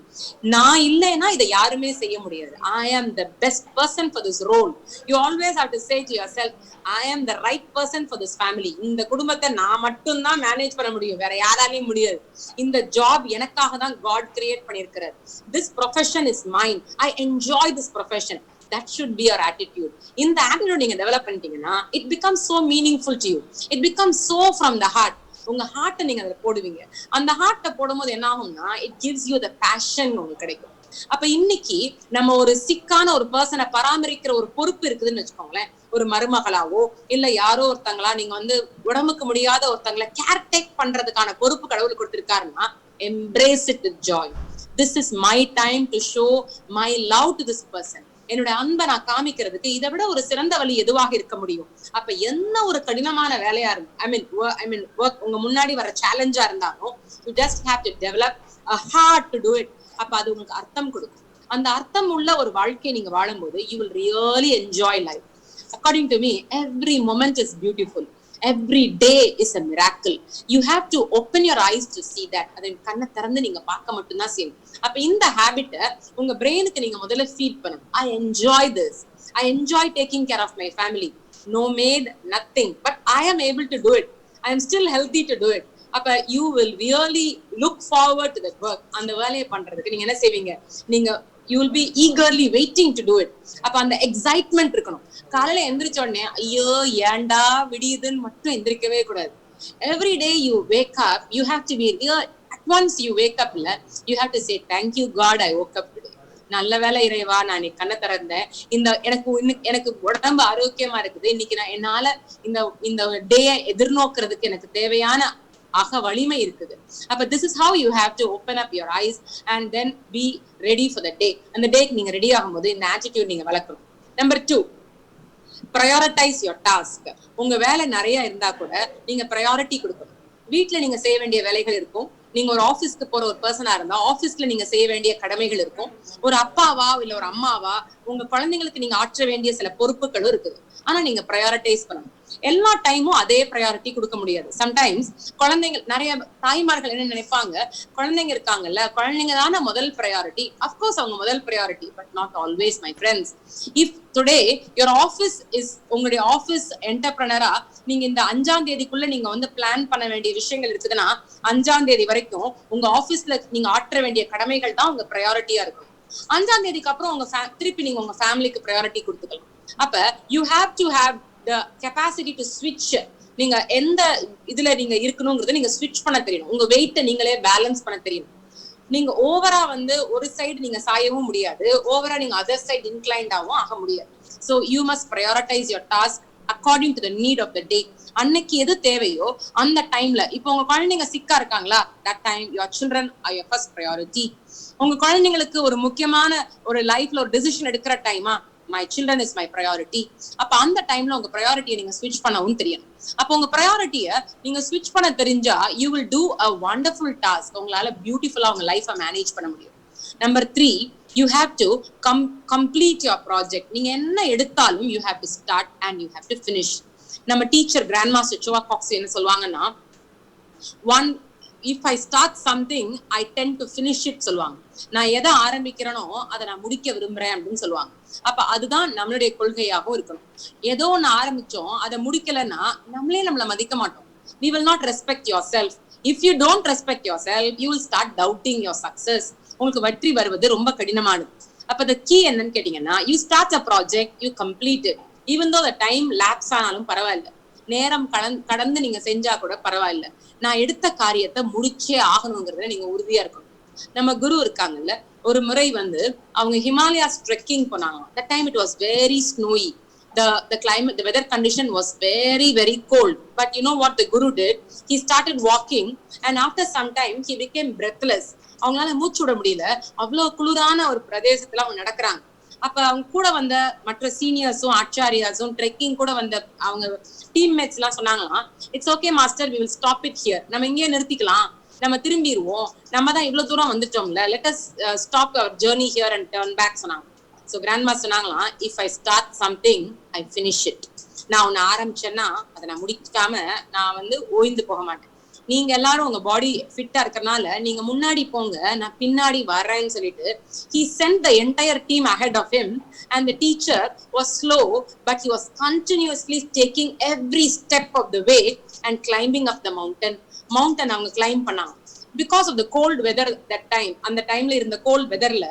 Speaker 1: நான் இல்லைன்னா இதை யாருமே செய்ய முடியாது. I am the best person for this role. You always have to say to yourself, I am the right person for this family. இந்த குடும்பத்தை நான் மட்டும்தான் மேனேஜ் பண்ண முடியும், வேற யாராலையும் முடியாது. இந்த ஜாப் எனக்காக தான் God create பண்ணியிருக்கிறார். This profession is mine. I enjoy this profession. That should be your attitude. இந்த attitude நீங்க டெவலப் பண்ணிட்டீங்கன்னா it becomes so meaningful to you. It becomes so from the heart. உங்க ஹார்ட்டை நீங்க அதுல போடுவீங்க. அந்த ஹார்ட்டை போடும்போது என்ன ஆகும்னா it gives you the passion உங்களுக்கு கிடைக்கும். அப்ப இன்னைக்கு நம்ம ஒரு சிக்கான ஒரு பர்சனை பராமரிக்கிற ஒரு பொறுப்பு இருக்குதுன்னு வச்சுக்கோங்களேன். ஒரு மருமகளாவோ இல்ல யாரோ ஒருத்தங்களா நீங்க உடம்புக்கு முடியாத ஒருத்தங்களை கேர் டேக் பண்றதுக்கான பொறுப்பு கடவுள் கொடுத்திருக்காருன்னா embrace it with joy. This is my time to show my love to this person. என்னோட அன்பை நான் காமிக்கிறதுக்கு இதை விட ஒரு சிறந்த வழி எதுவாக இருக்க முடியும்? அப்ப என்ன ஒரு கடினமான வேலையா இருக்கு, ஐ மீன் ஒர்க் உங்க முன்னாடி வர சேலஞ்சா இருந்தாலும் you just have to develop a heart to do it. அப்ப அது உங்களுக்கு அர்த்தம் கொடுக்கும். அந்த அர்த்தம் உள்ள ஒரு வாழ்க்கையை நீங்க வாழும்போது you will really enjoy life. According to me, every moment is beautiful. every day is a miracle. You have to open your eyes to see that. அது கண்ணை திறந்து நீங்க பார்க்க மட்டும் தான் செய்யணும். அப்ப இந்த ஹாபிட்ட உங்க பிரெயினுக்கு நீங்க முதல்ல ஃபீட் பண்ணணும். I enjoy this. I enjoy taking care of my family. No maid, nothing, but I am able to do it. I am still healthy to do it. அப்ப you will really look forward to that work. அந்த வேலையை பண்றதுக்கு நீங்க என்ன செய்வீங்க? நீங்க you will be eagerly waiting to do it. அப்ப அந்த எக்ஸைட்மெண்ட் இருக்கணும். காலையில எந்திரிச்ச உடனே ஐயோ ஏண்டா விடியுதுன்னு மட்டும் எந்திரிக்கவே கூடாது. Every day you wake up, you have to be at once you wake up, you have to say thank you God I woke up today. நல்ல வேலை இறைவா நான் கண்ணை திறந்தேன். எனக்கு உடம்பு ஆரோக்கியமா இருக்குது. இன்னைக்கு நான் என்னால இந்த டேயை எதிர்நோக்கிறதுக்கு எனக்கு தேவையான வலிமை இருக்குது. அப்ப this is how you have to open up your eyes and then be ready for the day. அந்த டேக்கு நீங்க ரெடி ஆகும்போது இந்த ஆட்டிடியூட் நீங்க வளர்க்கணும். Number 2, prioritize your task. உங்க வேலை நிறைய இருந்தா கூட நீங்க priority கொடுக்கணும். வீட்டுல நீங்க செய்ய வேண்டிய வேலைகள் இருக்கும். நீங்க ஒரு ஆபீஸ்க்கு போற ஒரு பர்சனா இருந்தா ஆபீஸ்ல நீங்க செய்ய வேண்டிய கடமைகள் இருக்கும். ஒரு அப்பாவா இல்ல ஒரு அம்மாவா உங்க குழந்தைங்களுக்கு நீங்க ஆற்ற வேண்டிய சில பொறுப்புகளும் இருக்குது. ஆனா நீங்க ப்ரையாரிட்டைஸ் பண்ணணும். எல்லா டைமும் அதே ப்ரையாரிட்டி கொடுக்க முடியாது. சம்டைம்ஸ் குழந்தைங்க நிறைய தாய்மார்கள் என்ன நினைப்பாங்க, குழந்தைங்க இருக்காங்கல்ல, குழந்தைங்க தானே முதல் ப்ரையாரிட்டி. அப்கோர்ஸ் அவங்க முதல் priority, but not always my friends. If today your office is, உங்களுடைய ஆஃபீஸ் என்டர்பிரனரா நீங்க இந்த 5ஆம் தேதிக்குள்ள நீங்க வந்து பிளான் பண்ண வேண்டிய விஷயங்கள் இருக்குதுன்னா 5ஆம் தேதி வரைக்கும் உங்க ஆபீஸ்ல நீங்க ஆற்ற வேண்டிய கடமைகள் தான் உங்க ப்ரையாரிட்டியா இருக்கும். 5ஆம் தேதிக்கு அப்புறம் உங்க திருப்பி நீங்க உங்க ஃபேமிலிக்கு ப்ரையாரிட்டி கொடுத்துக்கலாம். அப்ப you have to have the capacity to switch. நீங்க எந்த இதுல நீங்க இருக்கணும்ங்கறத நீங்க ஸ்விட்ச் பண்ண தெரியணும். உங்க வெயிட்ட நீங்களே பேலன்ஸ் பண்ண தெரியணும். நீங்க ஓவரா வந்து ஒரு சைடு நீங்க சாயவும் முடியாது, ஓவரா நீங்க அதர் சைடு இன்க்ளைன்டாவும் ஆக முடியாது. So you must prioritize your task according to the need of the day. அன்னைக்கு எது தேவையோ அந்த டைம்ல. இப்போ உங்க குழந்தைங்க சிக்கா இருக்காங்களா, that time your children are your first priority. உங்க குழந்தைங்களுக்கு ஒரு முக்கியமான ஒரு லைஃப்ல ஒரு டிசிஷன் எடுக்கிற டைமா, my children is my priority. அப்ப அந்த டைம்ல உங்க priority நீங்க switch பண்ணவும் தெரியணும். அப்ப உங்க priority நீங்க switch பண்ண தெரிஞ்சா you will do a wonderful task. உங்களால பியூட்டிஃபுல்லா உங்க லைஃபை மேனேஜ் பண்ண முடியும். Number 3, you have to complete your project. நீங்க என்ன எடுத்தாலும் you have to start and you have to finish. நம்ம டீச்சர் கிராண்ட் மாஸ்டர் சோவா காக்ஸ் என்ன சொல்லுவாங்கன்னா, if I start something I tend to finish it சொல்லுவாங்க. நான் எதை ஆரம்பிக்கிறேனோ அதை நான் முடிக்க விரும்புறேன் அப்படின்னு சொல்லுவாங்க. அப்ப அதுதான் நம்மளுடைய கொள்கையாகவும் இருக்கணும். ஏதோ ஒன்னு ஆரம்பிச்சோம் அதை முடிக்கலன்னா நம்மளை மதிக்க மாட்டோம். we will not respect yourself. if you don't respect yourself you will start doubting your success. உங்களுக்கு வெற்றி வருவது ரொம்ப கடினமானது. அப்ப the key என்னன்னு கேட்டீங்கன்னா, you start a project, you complete it. even though the time lapse ஆனாலும் பரவாயில்ல, நேரம் கடந்து நீங்க செஞ்சா கூட பரவாயில்ல, நான் எடுத்த காரியத்தை முடிச்சே ஆகணுங்கிறத நீங்க உறுதியா இருக்கணும். நம்ம குரு இருக்காங்கல்ல, ஒரு முறை வந்து அவங்க ஹிமாலயாஸ் ட்ரெக்கிங் போனாங்க. that time it was very snowy. the climate, the weather condition was very very cold. but you know what the guru did? He started walking and after some time he became breathless. அவங்களால மூச்சு விட முடியல, அவ்வளவு குளிரான ஒரு பிரதேசத்துல அவங்க நடக்கிறாங்க. அப்ப அவங்க கூட வந்த மற்ற சீனியர்ஸும் ஆச்சாரியாஸும் ட்ரெக்கிங் கூட வந்த அவங்க டீம்மேட்ஸ் எல்லாம் சொன்னாங்களாம், it's okay master, we will stop it here. நம்ம இங்கேயே நிறுத்திக்கலாம், நம்ம திரும்பிடுவோம், நம்ம தான் இவ்வளவு தூரம் வந்துட்டோம்ல, let us stop our journey here and turn back சொன்னாங்க. ஸோ கிராண்ட் மாஸ்டர் சொன்னாங்களாம், if I start something I finish it. நான் ஒன்னு ஆரம்பிச்சேன்னா அதை நான் முடிக்காம நான் வந்து ஓய்ந்து போக மாட்டேன். நீங்க எல்லாரும் உங்க பாடி ஃபிட்டா இருக்கறனால நீங்க முன்னாடி போங்க, நான் பின்னாடி வரேன்னு சொல்லிட்டு he sent the entire team ahead of him and the teacher was slow but he was continuously taking every step of the way and climbing up the mountain அவங்க climb பண்ணாங்க. because of the cold weather that time, அந்த டைம்ல இருந்த cold weatherல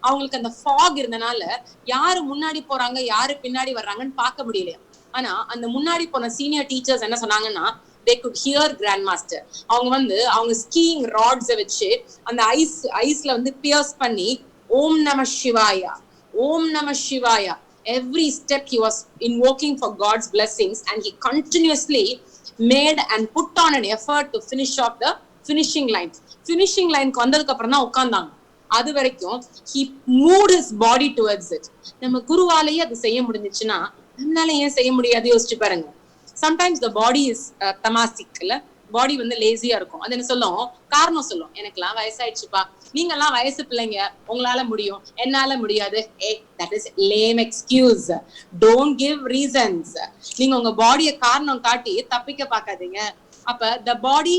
Speaker 1: அவங்களுக்கு அந்த fog இருந்தனால யாரு முன்னாடி போறாங்க யாரு பின்னாடி வர்றாங்கன்னு பார்க்க முடியலையா. ஆனா அந்த முன்னாடி போன சீனியர் டீச்சர்ஸ் என்ன சொன்னாங்கன்னா, they could hear grandmaster. அவங்க வந்து அவங்க ஸ்கீயிங் ராட்ஸ் வச்சு அந்த ஐஸ்ல வந்து பியர்ஸ் பண்ணி ஓம் நம சிவாயா ஓம் நம சிவாயா every step he was invoking for God's blessings and he continuously made and put on an effort to finish off the finishing line. finishing line க்கு வந்ததுக்கு அப்புறம் தான் உட்கார்ந்தாங்க. அது வரைக்கும் he moved his body towards it. நம்ம குருவாலேயே அது செய்ய முடிஞ்சுச்சுன்னா நம்மளால ஏன் செய்ய முடியாது யோசிச்சு பாருங்க. sometimes the body is tamasic, பாடி வந்து லேசியா இருக்கும். அது என்ன சொல்லும், காரணம் சொல்லும், எனக்கெல்லாம் வயசாயிடுச்சுப்பா, நீங்க எல்லாம் வயசு பிள்ளைங்க, உங்களால முடியும், என்னால முடியாது. that is lame excuse. Don't give reasons. நீங்க உங்க பாடியை காரணம் காட்டி தப்பிக்க பார்க்காதீங்க. அப்ப the body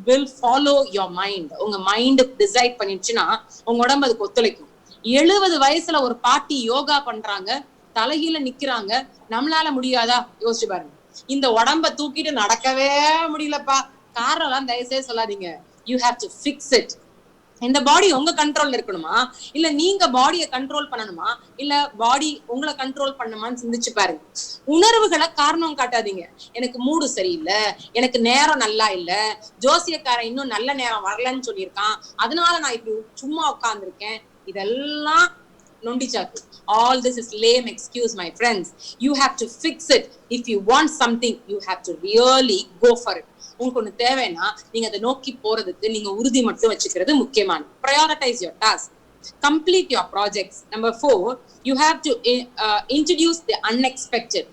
Speaker 1: will follow your mind. உங்க மைண்ட் டிசைட் பண்ணிடுச்சுன்னா உங்க உடம்பு அதுக்கு ஒத்துழைக்கும். 70 வயசுல ஒரு பாட்டி யோகா பண்றாங்க, தலைகீழ நிக்கிறாங்க, நம்மளால முடியாதா? யோசிச்சு பாருங்க. இந்த உடம்ப தூக்கிட்டு நடக்கவே முடியலப்பா, காரணம் தயவுசெய்து சொல்லாதீங்க. You have to fix it. இந்த பாடி உங்க கண்ட்ரோல்ல இருக்கணுமா, இல்ல நீங்க பாடியை கண்ட்ரோல் பண்ணணுமா, இல்ல பாடி உங்களை கண்ட்ரோல் பண்ணுமான்னு சிந்திச்சு பாருங்க. உணர்வுகளை காரணம் காட்டாதீங்க. எனக்கு மூடு சரியில்லை, எனக்கு நேரம் நல்லா இல்ல, ஜோசியக்காரன் இன்னும் நல்ல நேரம் வரலன்னு சொல்லியிருக்கான், அதனால நான் இப்படி சும்மா உட்கார்ந்துருக்கேன். இதெல்லாம் நொண்டிச்சாக்கு. All this is lame excuse, my friends. You have to fix it. If you want something, you have to really go for it. உங்களுக்கு ஒண்ணு தேவைன்னா நீங்க அதை நோக்கி போறதுக்கு நீங்க உறுதி மட்டும் வச்சுக்கிறது முக்கியமான. Prioritize your task. Complete your projects. Number 4, you have to introduce the unexpected.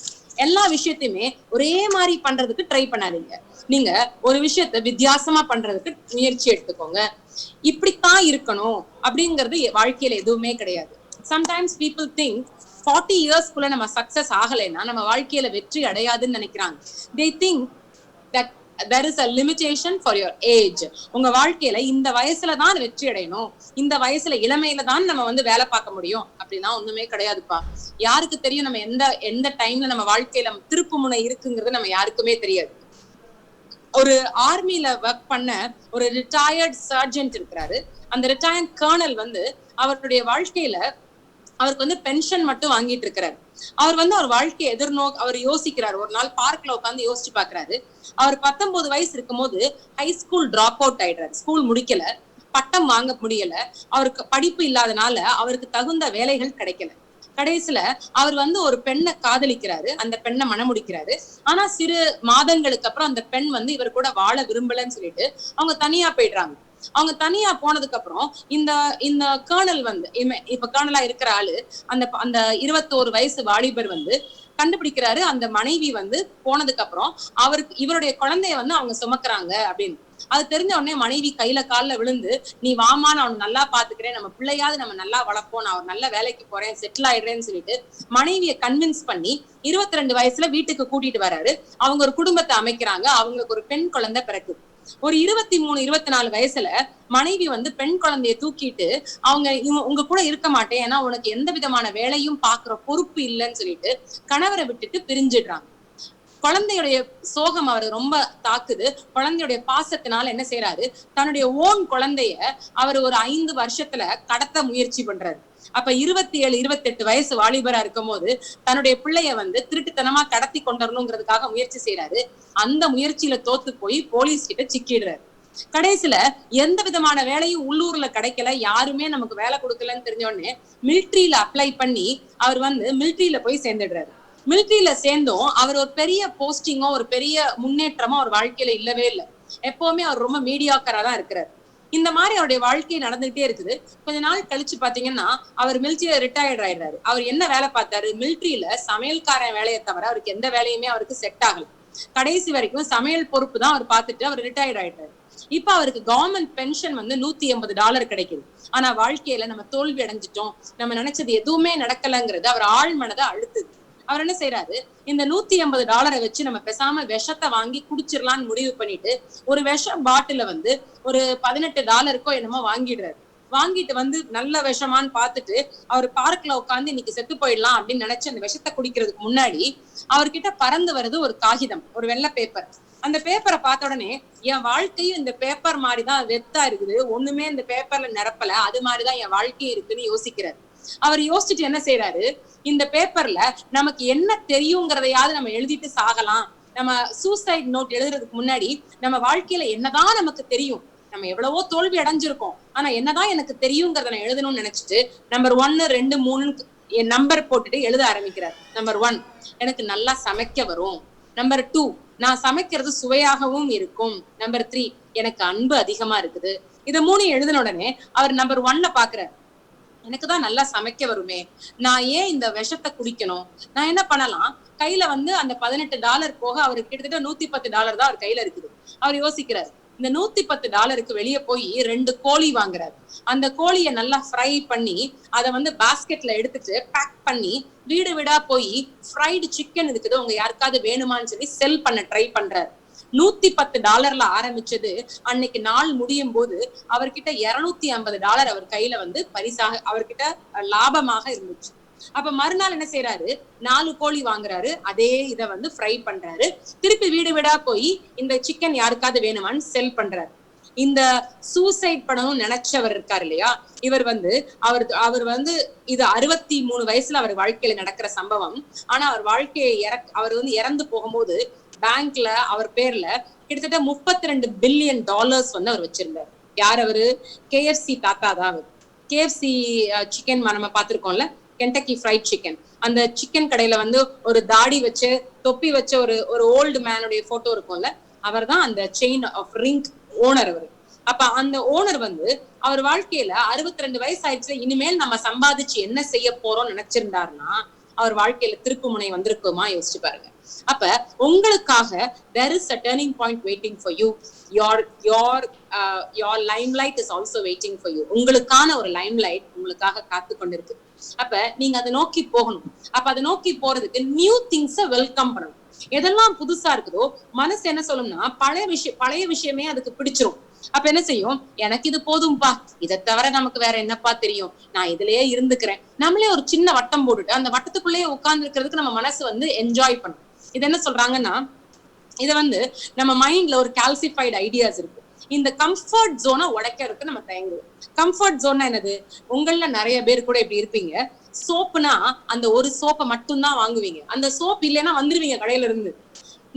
Speaker 1: எல்லா விஷயத்தையுமே ஒரே மாதிரி பண்றதுக்கு ட்ரை பண்ணாதீங்க. நீங்க ஒரு விஷயத்த வித்தியாசமா பண்றதுக்கு முயற்சி எடுத்துக்கோங்க. இப்படித்தான் இருக்கணும் அப்படிங்கிறது வாழ்க்கையில எதுவுமே கிடையாது. Sometimes people think 40 yearsக்குள்ள நம்ம சக்சஸ் ஆகலைன்னா நம்ம வாழ்க்கையில வெற்றி அடையாதுன்னு நினைக்கிறாங்க. They think that there is a limitation for your age. உங்க வாழ்க்கையில இந்த வயசுல தான் வெற்றி அடையணும், இந்த வயசுல இளமையில தான் நம்ம வந்து வேலை பார்க்க முடியும் அப்படின்னா ஒண்ணுமே கிடையாதுப்பா. யாருக்கு தெரியும் நம்ம எந்த டைம்ல நம்ம வாழ்க்கையில திருப்பு முனை இருக்குங்கிறது நம்ம யாருக்குமே தெரியாது. ஒரு ஆர்மில ஒர்க் பண்ண ஒரு ரிட்டையர்ட் சர்ஜென்ட் இருக்கிறாரு. அந்த ரிட்டையர்ட் கர்னல் வந்து அவருடைய வாழ்க்கையில அவருக்கு வந்து பென்ஷன் மட்டும் வாங்கிட்டு இருக்கிறாரு. அவர் வந்து அவர் வாழ்க்கையை அவர் யோசிக்கிறாரு. ஒரு நாள் பார்க்ல உட்காந்து யோசிச்சு பாக்குறாரு. அவர் 19 வயசு இருக்கும் போது ஹை ஸ்கூல் டிராப் அவுட் ஆயிடுறாரு. ஸ்கூல் முடிக்கல, பட்டம் வாங்க முடியல, அவருக்கு படிப்பு இல்லாதனால அவருக்கு தகுந்த வேலைகள் கிடைக்கல. கடைசியில அவர் வந்து ஒரு பெண்ணை காதலிக்கிறாரு, அந்த பெண்ணை மணமுடிக்கிறாரு. ஆனா சிறு மாதங்களுக்கு அப்புறம் அந்த பெண் வந்து இவர் கூட வாழ விரும்பலன்னு சொல்லிட்டு அவங்க தனியா போயிடுறாங்க. அவங்க தனியா போனதுக்கு அப்புறம் இந்த கர்னல் வந்து இப்ப கர்னலா இருக்கிற ஆளு அந்த 21 வயசு வாலிபர் வந்து கண்டுபிடிக்கிறாரு. அந்த மனைவி வந்து போனதுக்கு அப்புறம் இவருடைய குழந்தைய வந்து அவங்க சுமக்குறாங்க அப்படின்னு. அது தெரிஞ்ச உடனே மனைவி கையில கால்ல விழுந்து, நீ வாமா, நான் அவனை நல்லா பாத்துக்கிறேன், நம்ம பிள்ளையாவது நம்ம நல்லா வளர்ப்போம், நான் ஒரு நல்ல வேலைக்கு போறேன், செட்டில் ஆயிடுறேன்னு சொல்லிட்டு மனைவியை கன்வின்ஸ் பண்ணி 22 வயசுல வீட்டுக்கு கூட்டிட்டு வராரு. அவங்க ஒரு குடும்பத்தை அமைக்கிறாங்க. அவங்களுக்கு ஒரு பெண் குழந்தை பிறகு. ஒரு 23, 24 வயசுல மனைவி வந்து பெண் குழந்தைய தூக்கிட்டு உங்க கூட இருக்க மாட்டேன், ஏன்னா உனக்கு எந்த விதமான வேலையும் பாக்குற பொறுப்பு இல்லைன்னு சொல்லிட்டு கணவரை விட்டுட்டு பிரிஞ்சிடுறாங்க. குழந்தையுடைய சோகம் அவர் ரொம்ப தாக்குது. குழந்தையுடைய பாசத்தினால என்ன செய்யறாரு, தன்னுடைய ஓன் குழந்தைய அவர் ஒரு 5 வருஷத்துல கடத்த முயற்சி பண்றாரு. அப்ப 27, 28 வயசு வாலிபரா இருக்கும் போது தன்னுடைய பிள்ளைய வந்து திருட்டுத்தனமா கடத்தி கொண்டரணுங்கிறதுக்காக முயற்சி செய்யறாரு. அந்த முயற்சியில தோத்து போய் போலீஸ் கிட்ட சிக்கிடுறாரு. கடைசியில எந்த விதமான வேலையும் உள்ளூர்ல கிடைக்கல, யாருமே நமக்கு வேலை கொடுக்கலன்னு தெரிஞ்ச உடனே மிலிட்ரியில அப்ளை பண்ணி அவர் வந்து மிலிட்ரியில போய் சேர்ந்துடுறாரு. மிலிட்ரியில சேர்ந்தும் அவர் ஒரு பெரிய போஸ்டிங்கோ ஒரு பெரிய முன்னேற்றமோ அவர் வாழ்க்கையில இல்லவே இல்லை. எப்பவுமே அவர் ரொம்ப மீடியாக்கரா தான் இருக்கிறார். இந்த மாதிரி அவருடைய வாழ்க்கை நடந்துகிட்டே இருக்குது. கொஞ்ச நாள் கழிச்சு பாத்தீங்கன்னா அவர் மிலிட்ரியில ரிட்டையர்ட் ஆயிடுறாரு. அவர் என்ன வேலை பார்த்தாரு, மிலிட்ரியில சமையல்காரன் வேலையை தவிர அவருக்கு எந்த வேலையுமே அவருக்கு செட் ஆகல. கடைசி வரைக்கும் சமையல் பொறுப்பு தான் அவர் பார்த்துட்டு அவர் ரிட்டையர்ட் ஆயிட்டாரு. இப்ப அவருக்கு கவர்மெண்ட் பென்ஷன் வந்து $180 கிடைக்குது. ஆனா வாழ்க்கையில நம்ம தோல்வி அடைஞ்சிட்டோம், நம்ம நினைச்சது எதுவுமே நடக்கலங்கிறது அவர் ஆழ் மனதை அழுத்துது. அவர் என்ன செய்யறாரு, இந்த $180 வச்சு நம்ம பேசாம விஷத்தை வாங்கி குடிச்சிடலான்னு முடிவு பண்ணிட்டு ஒரு விஷ பாட்டில வந்து ஒரு $18 என்னமோ வாங்கிடுறாரு. வாங்கிட்டு வந்து நல்ல விஷமான்னு பார்த்துட்டு அவர் பார்க்ல உட்காந்து இன்னைக்கு செத்து போயிடலாம் அப்படின்னு நினைச்சு அந்த விஷத்தை குடிக்கிறதுக்கு முன்னாடி அவர்கிட்ட பறந்து வருது ஒரு காகிதம், ஒரு வெள்ளை பேப்பர். அந்த பேப்பரை பார்த்த உடனே என் வாழ்க்கையும் இந்த பேப்பர் மாதிரிதான் வெத்தா இருக்குது, ஒண்ணுமே இந்த பேப்பர்ல நிரப்பல, அது மாதிரிதான் என் வாழ்க்கையும் இருக்குன்னு யோசிக்கிறாரு. அவர் யோசிச்சுட்டு என்ன செய்யறாரு, இந்த பேப்பர்ல நமக்கு என்ன தெரியுங்கிறதையாவது நம்ம எழுதிட்டு சாகலாம், நம்ம சூசைட் நோட் எழுதுறதுக்கு முன்னாடி நம்ம வாழ்க்கையில என்னதான் நமக்கு தெரியும், நம்ம எவ்வளவோ தோல்வி அடைஞ்சிருக்கோம், ஆனா என்னதான் எனக்கு தெரியுங்கிறத நான் எழுதணும்னு நினைச்சிட்டு நம்பர் 1, 2, 3 என் நம்பர் போட்டுட்டு எழுத ஆரம்பிக்கிறார். நம்பர் 1, எனக்கு நல்லா சமைக்க வரும். நம்பர் 2, நான் சமைக்கிறது சுவையாகவும் இருக்கும். நம்பர் 3, எனக்கு அன்பு அதிகமா இருக்குது. இத 3 எழுதின உடனே அவர் நம்பர் 1 பாக்குறாரு. எனக்கு தான் நல்லா சமைக்க வருமே, நான் ஏன் இந்த விஷத்தை குடிக்கணும்? நான் என்ன பண்ணலாம்? கையில வந்து அந்த $18 போக அவருக்கு கிட்டத்தட்ட $110 தான் அவர் கையில இருக்குது. அவர் யோசிக்கிறாரு. இந்த $110க்கு வெளிய போய் 2 கோழி வாங்குறாரு. அந்த கோழிய நல்லா ஃப்ரை பண்ணி, அத வந்து பாஸ்கெட்ல எடுத்துட்டு பேக் பண்ணி, வீடு வீடா போய் ஃப்ரைடு சிக்கன் இருக்குது, உங்க யாருக்காவது வேணுமான்னு சொல்லி செல் பண்ண ட்ரை பண்றாரு. $110 ஆரம்பிச்சது அன்னைக்கு நாள் முடியும் போது அவர்கிட்ட $250 அவர் கையில வந்து பரிசாக அவர்கிட்ட லாபமாக இருந்துச்சு. அப்ப மறுநாள் என்ன செய்யறாரு? 4 கோழி வாங்குறாரு. அதே இதை வந்து ஃப்ரை பண்றாரு. திருப்பி வீடு வீடா போய் இந்த சிக்கன் யாருக்காவது வேணுமான்னு செல் பண்றாரு. இந்த சூசைட் பண்ணணும்னு நினைச்சவர் இருக்காரு இல்லையா, இவர் வந்து அவர் வந்து இது 63 வயசுல அவர் வாழ்க்கையில நடக்கிற சம்பவம். ஆனா அவர் வாழ்க்கையை அவர் வந்து இறந்து போகும்போது பேங்க்ல அவர் பேர்ல கிட்டத்தட்ட $32 பில்லியன் வந்து அவர் வச்சிருந்தார். யார் அவரு? KFC தாத்தா தான் அவர். KFC சிக்கன் நம்ம பார்த்திருக்கோம்ல, கென்டக்கி ஃப்ரைட் சிக்கன். அந்த சிக்கன் கடையில வந்து ஒரு தாடி வச்சு தொப்பி வச்ச ஒரு ஓல்டு மேனுடைய போட்டோ இருக்கும்ல, அவர் தான் அந்த செயின் ஆஃப் ரிங் ஓனர் அவரு. அப்ப அந்த ஓனர் வந்து அவர் வாழ்க்கையில 62 வயசு ஆயிடுச்சு, இனிமேல் நம்ம சம்பாதிச்சு என்ன செய்ய போறோம்னு நினைச்சிருந்தாருன்னா அவர் வாழ்க்கையில திருப்பு முனை வந்திருக்குமா? யோசிச்சு பாருங்க. அப்ப உங்களுக்காக there is a turning point waiting for you. your limelight is also waiting for you. உங்களுக்கான ஒரு லைம்லைட் உங்களுக்காக காத்து கொண்டிருக்கு. அப்ப நீங்க அதை நோக்கி போகணும். அப்ப அதை நோக்கி போறதுக்கு நியூ திங்ஸ வெல்கம் பண்ணணும். எதெல்லாம் புதுசா இருக்குதோ மனசு என்ன சொல்லும்னா பழைய விஷயமே அதுக்கு பிடிச்சிரும். அப்ப என்ன செய்யும்? எனக்கு இது போதும்பா, இதை தவிர நமக்கு வேற என்னப்பா தெரியும், நான் இதுலயே இருந்துக்கிறேன். நம்மளே ஒரு சின்ன வட்டம் போட்டுட்டு அந்த வட்டத்துக்குள்ளேயே உட்கார்ந்து இருக்கிறதுக்கு நம்ம மனசு வந்து என்ஜாய் பண்ணும். இது என்ன சொல்றாங்கன்னா, இத வந்து நம்ம மைண்ட்ல ஒரு கால்சிஃபைடு ஐடியாஸ் இருக்கு. இந்த கம்ஃபர்ட் ஜோனை உடைக்கிறதுக்கு நம்ம தயங்குவோம். கம்ஃபர்ட் ஜோன்னா என்னது? உங்கள நிறைய பேர் கூட இப்படி இருப்பீங்க. சோப்புனா அந்த ஒரு சோப்பை மட்டும் தான் வாங்குவீங்க. அந்த சோப் இல்லைன்னா வந்துருவீங்க கடையில இருந்து.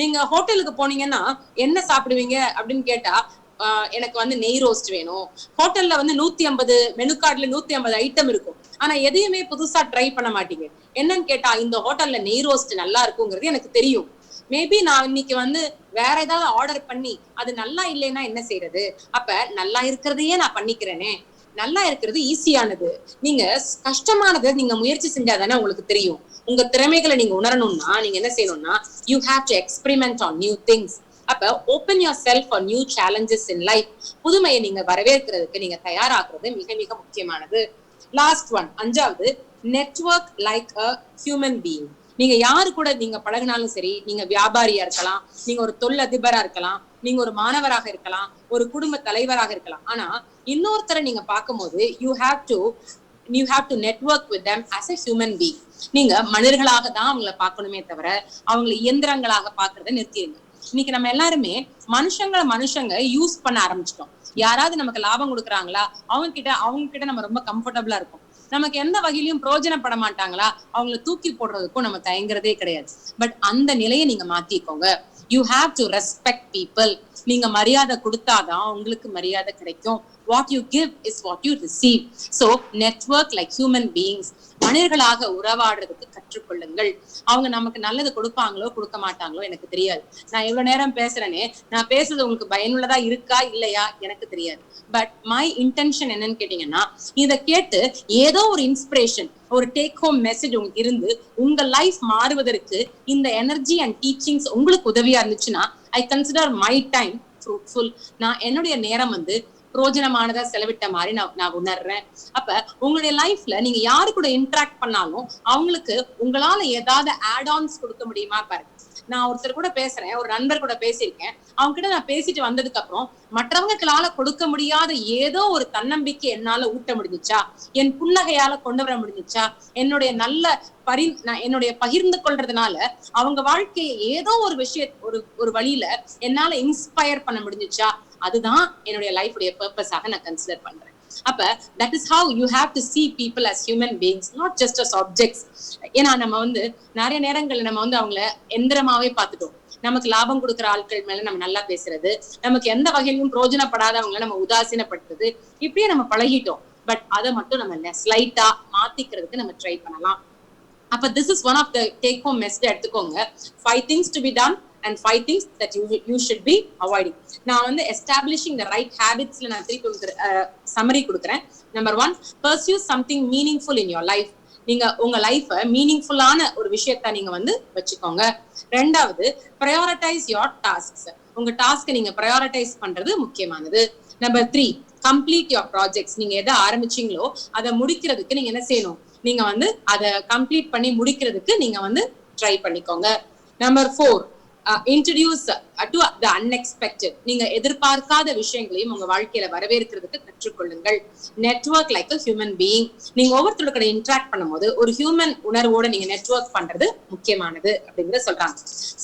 Speaker 1: நீங்க ஹோட்டலுக்கு போனீங்கன்னா என்ன சாப்பிடுவீங்க அப்படின்னு கேட்டா, எனக்கு வந்து நெய் ரோஸ்ட் வேணும். ஹோட்டல்ல வந்து 150 மெனு கார்டுல 150 ஐட்டம் இருக்கும். ஆனா எதையுமே புதுசா ட்ரை பண்ண மாட்டீங்க. என்னன்னு கேட்டா, இந்த ஹோட்டல்ல நெய் ரோஸ்ட் நல்லா இருக்குங்கிறது எனக்கு தெரியும். மேபி நான் இன்னைக்கு வந்து வேற ஏதாவது ஆர்டர் பண்ணி அது நல்லா இல்லைன்னா என்ன செய்யறது? அப்ப நல்லா இருக்கிறதையே நான் பண்ணிக்கிறேனே. நல்லா இருக்கிறது ஈஸியானது. நீங்க கஷ்டமானதை நீங்க முயற்சி செஞ்சாதானே உங்களுக்கு தெரியும். உங்க திறமைகளை நீங்க உணரணும்னா நீங்க என்ன செய்யணும்னா, you have to experiment on new things. அப்ப open yourself for new challenges in life. புதுமையை நீங்க வரவேற்கிறதுக்கு நீங்க தயாராகிறது மிக மிக முக்கியமானது. லாஸ்ட் ஒன், 5வது, network like a human being. நீங்க யாரு கூட நீங்க பழகினாலும் சரி, நீங்க வியாபாரியா இருக்கலாம், நீங்க ஒரு தொழிலதிபரா இருக்கலாம், நீங்க ஒரு மாணவராக இருக்கலாம், ஒரு குடும்ப தலைவராக இருக்கலாம். ஆனா இன்னொருத்தரை நீங்க பார்க்கும்போது you have to network with them as a human being. நீங்க மனிதர்களாக தான் அவங்களை பார்க்கணுமே தவிர அவங்களை இயந்திரங்களாக பார்க்கறத நிறுத்திடுங்க. இன்னைக்கு நம்ம எல்லாருமே மனுஷங்க யூஸ் பண்ண ஆரம்பிச்சிட்டோம். யாராவது நமக்கு லாபம் கொடுக்குறாங்களா, அவங்க கிட்ட நம்ம ரொம்ப கம்ஃபர்டபுளா இருக்கும். நமக்கு எந்த வகையிலும் பிரயோஜனப்பட மாட்டாங்களா, அவங்களை தூக்கி போடுறதுக்கும் நம்ம தயங்குறதே கிடையாது. பட் அந்த நிலையை நீங்க மாத்திக்கோங்க. You have to respect people. நீங்க மரியாதை கொடுத்தாதான் உங்களுக்கு மரியாதை கிடைக்கும். What you give is what you receive. So network like human beings. மனிதர்களாக உறவாடுறதுக்கு கற்றுக்கொள்ளுங்கள். அவங்க நமக்கு நல்லது கொடுப்பாங்களோ கொடுக்க மாட்டாங்களோ எனக்கு தெரியாது. நான் எவ்வளவு நேரம் பேசுறேனே, நான் பேசுறது உங்களுக்கு பயனுள்ளதா இருக்கா இல்லையா எனக்கு தெரியாது. பட் மை இன்டென்ஷன் என்னன்னு கேட்டீங்கன்னா, இதை கேட்டு ஏதோ ஒரு இன்ஸ்பிரேஷன், ஒரு டேக் ஹோம் மெசேஜ் உங்களுக்கு இருந்து உங்க லைஃப் மாறுவதற்கு இந்த எனர்ஜி அண்ட் டீச்சிங்ஸ் உங்களுக்கு உதவியா இருந்துச்சுன்னா, ஐ கன்சிடர் மை டைம் ஃப்ரூட்ஃபுல். நான் என்னுடைய நேரம் வந்து பிரோஜனமானதா செலவிட்ட மாதிரி நான் உணர்றேன். அப்ப உங்களுடைய லைஃப்ல நீங்க யாரு கூட இன்டராக்ட் பண்ணாலும் அவங்களுக்கு உங்களால ஏதாவது ஆட் ஆன்ஸ் கொடுக்க முடியுமா பாருங்க. நான் ஒருத்தர் கூட பேசுறேன், ஒரு நண்பர் கூட பேசியிருக்கேன். அவங்க கிட்ட நான் பேசிட்டு வந்ததுக்கு அப்புறம் மற்றவங்களால கொடுக்க முடியாத ஏதோ ஒரு தன்னம்பிக்கை என்னால ஊட்ட முடிஞ்சுச்சா, என் புன்னகையால கொண்டு வர முடிஞ்சுச்சா, என்னுடைய நல்ல என்னுடைய பகிர்ந்து கொள்றதுனால அவங்க வாழ்க்கையை ஏதோ ஒரு ஒரு வழியில என்னால இன்ஸ்பயர் பண்ண முடிஞ்சுச்சா, அதுதான் என்னுடைய லைஃபுடைய பர்பஸாக நான் கன்சிடர் பண்றேன். அப்ப that is how you have to see people as human beings, not just as objects. ஏன்னா நம்ம வந்து நிறைய நேரங்கள்ல நம்ம வந்து அவங்கள எந்திரமாவே பார்த்துட்டோம். நமக்கு லாபம் கொடுக்குற ஆட்கள் மேல நம்ம நல்லா பேசுறது, நமக்கு எந்த வகையிலும் பிரோஜனப்படாதவங்களை நம்ம உதாசீனப்படுத்துறது, இப்படியே நம்ம பழகிட்டோம். பட் அதை மட்டும் நம்ம ஸ்லைட்டா மாத்திக்கிறதுக்கு நம்ம ட்ரை பண்ணலாம். அப்ப this is one of the take home message எடுத்துக்கோங்க. 5 things to be done, and 5 things that you should be avoiding. நான் வந்து establishing the right habitsல நான் திருப்பி summary கொடுக்கிறேன். Number 1, pursue something meaningful in your life. நீங்க உங்க லைஃப மீனிங்ஃபுல்லான ஒரு விஷயத்தை நீங்க வந்து வச்சுக்கோங்க. ரெண்டாவது, prioritize your tasks. உங்க டாஸ்க்கை நீங்க prioritize பண்றது முக்கியமானது. Number 3, complete your projects. நீங்க எதை ஆரம்பிச்சீங்களோ அதை முடிக்கிறதுக்கு நீங்க என்ன செய்யணும், நீங்க வந்து அதை கம்ப்ளீட் பண்ணி முடிக்கிறதுக்கு நீங்க வந்து ட்ரை பண்ணிக்கோங்க. Number 4, introduce to the unexpected. நீங்க எதிர்பார்க்காத விஷயங்களையும் உங்க வாழ்க்கையில வரவேற்கிறதுக்கு கற்றுக்கொள்ளுங்கள். Network like a human being. நீங்க ஒவ்வொருத்தரோட கூட இன்டராக்ட் பண்ணும்போது ஒரு ஹியூமன் உணர்வோட நீங்க நெட்வொர்க் பண்றது முக்கியமானது அப்படிங்கறத சொல்றாங்க.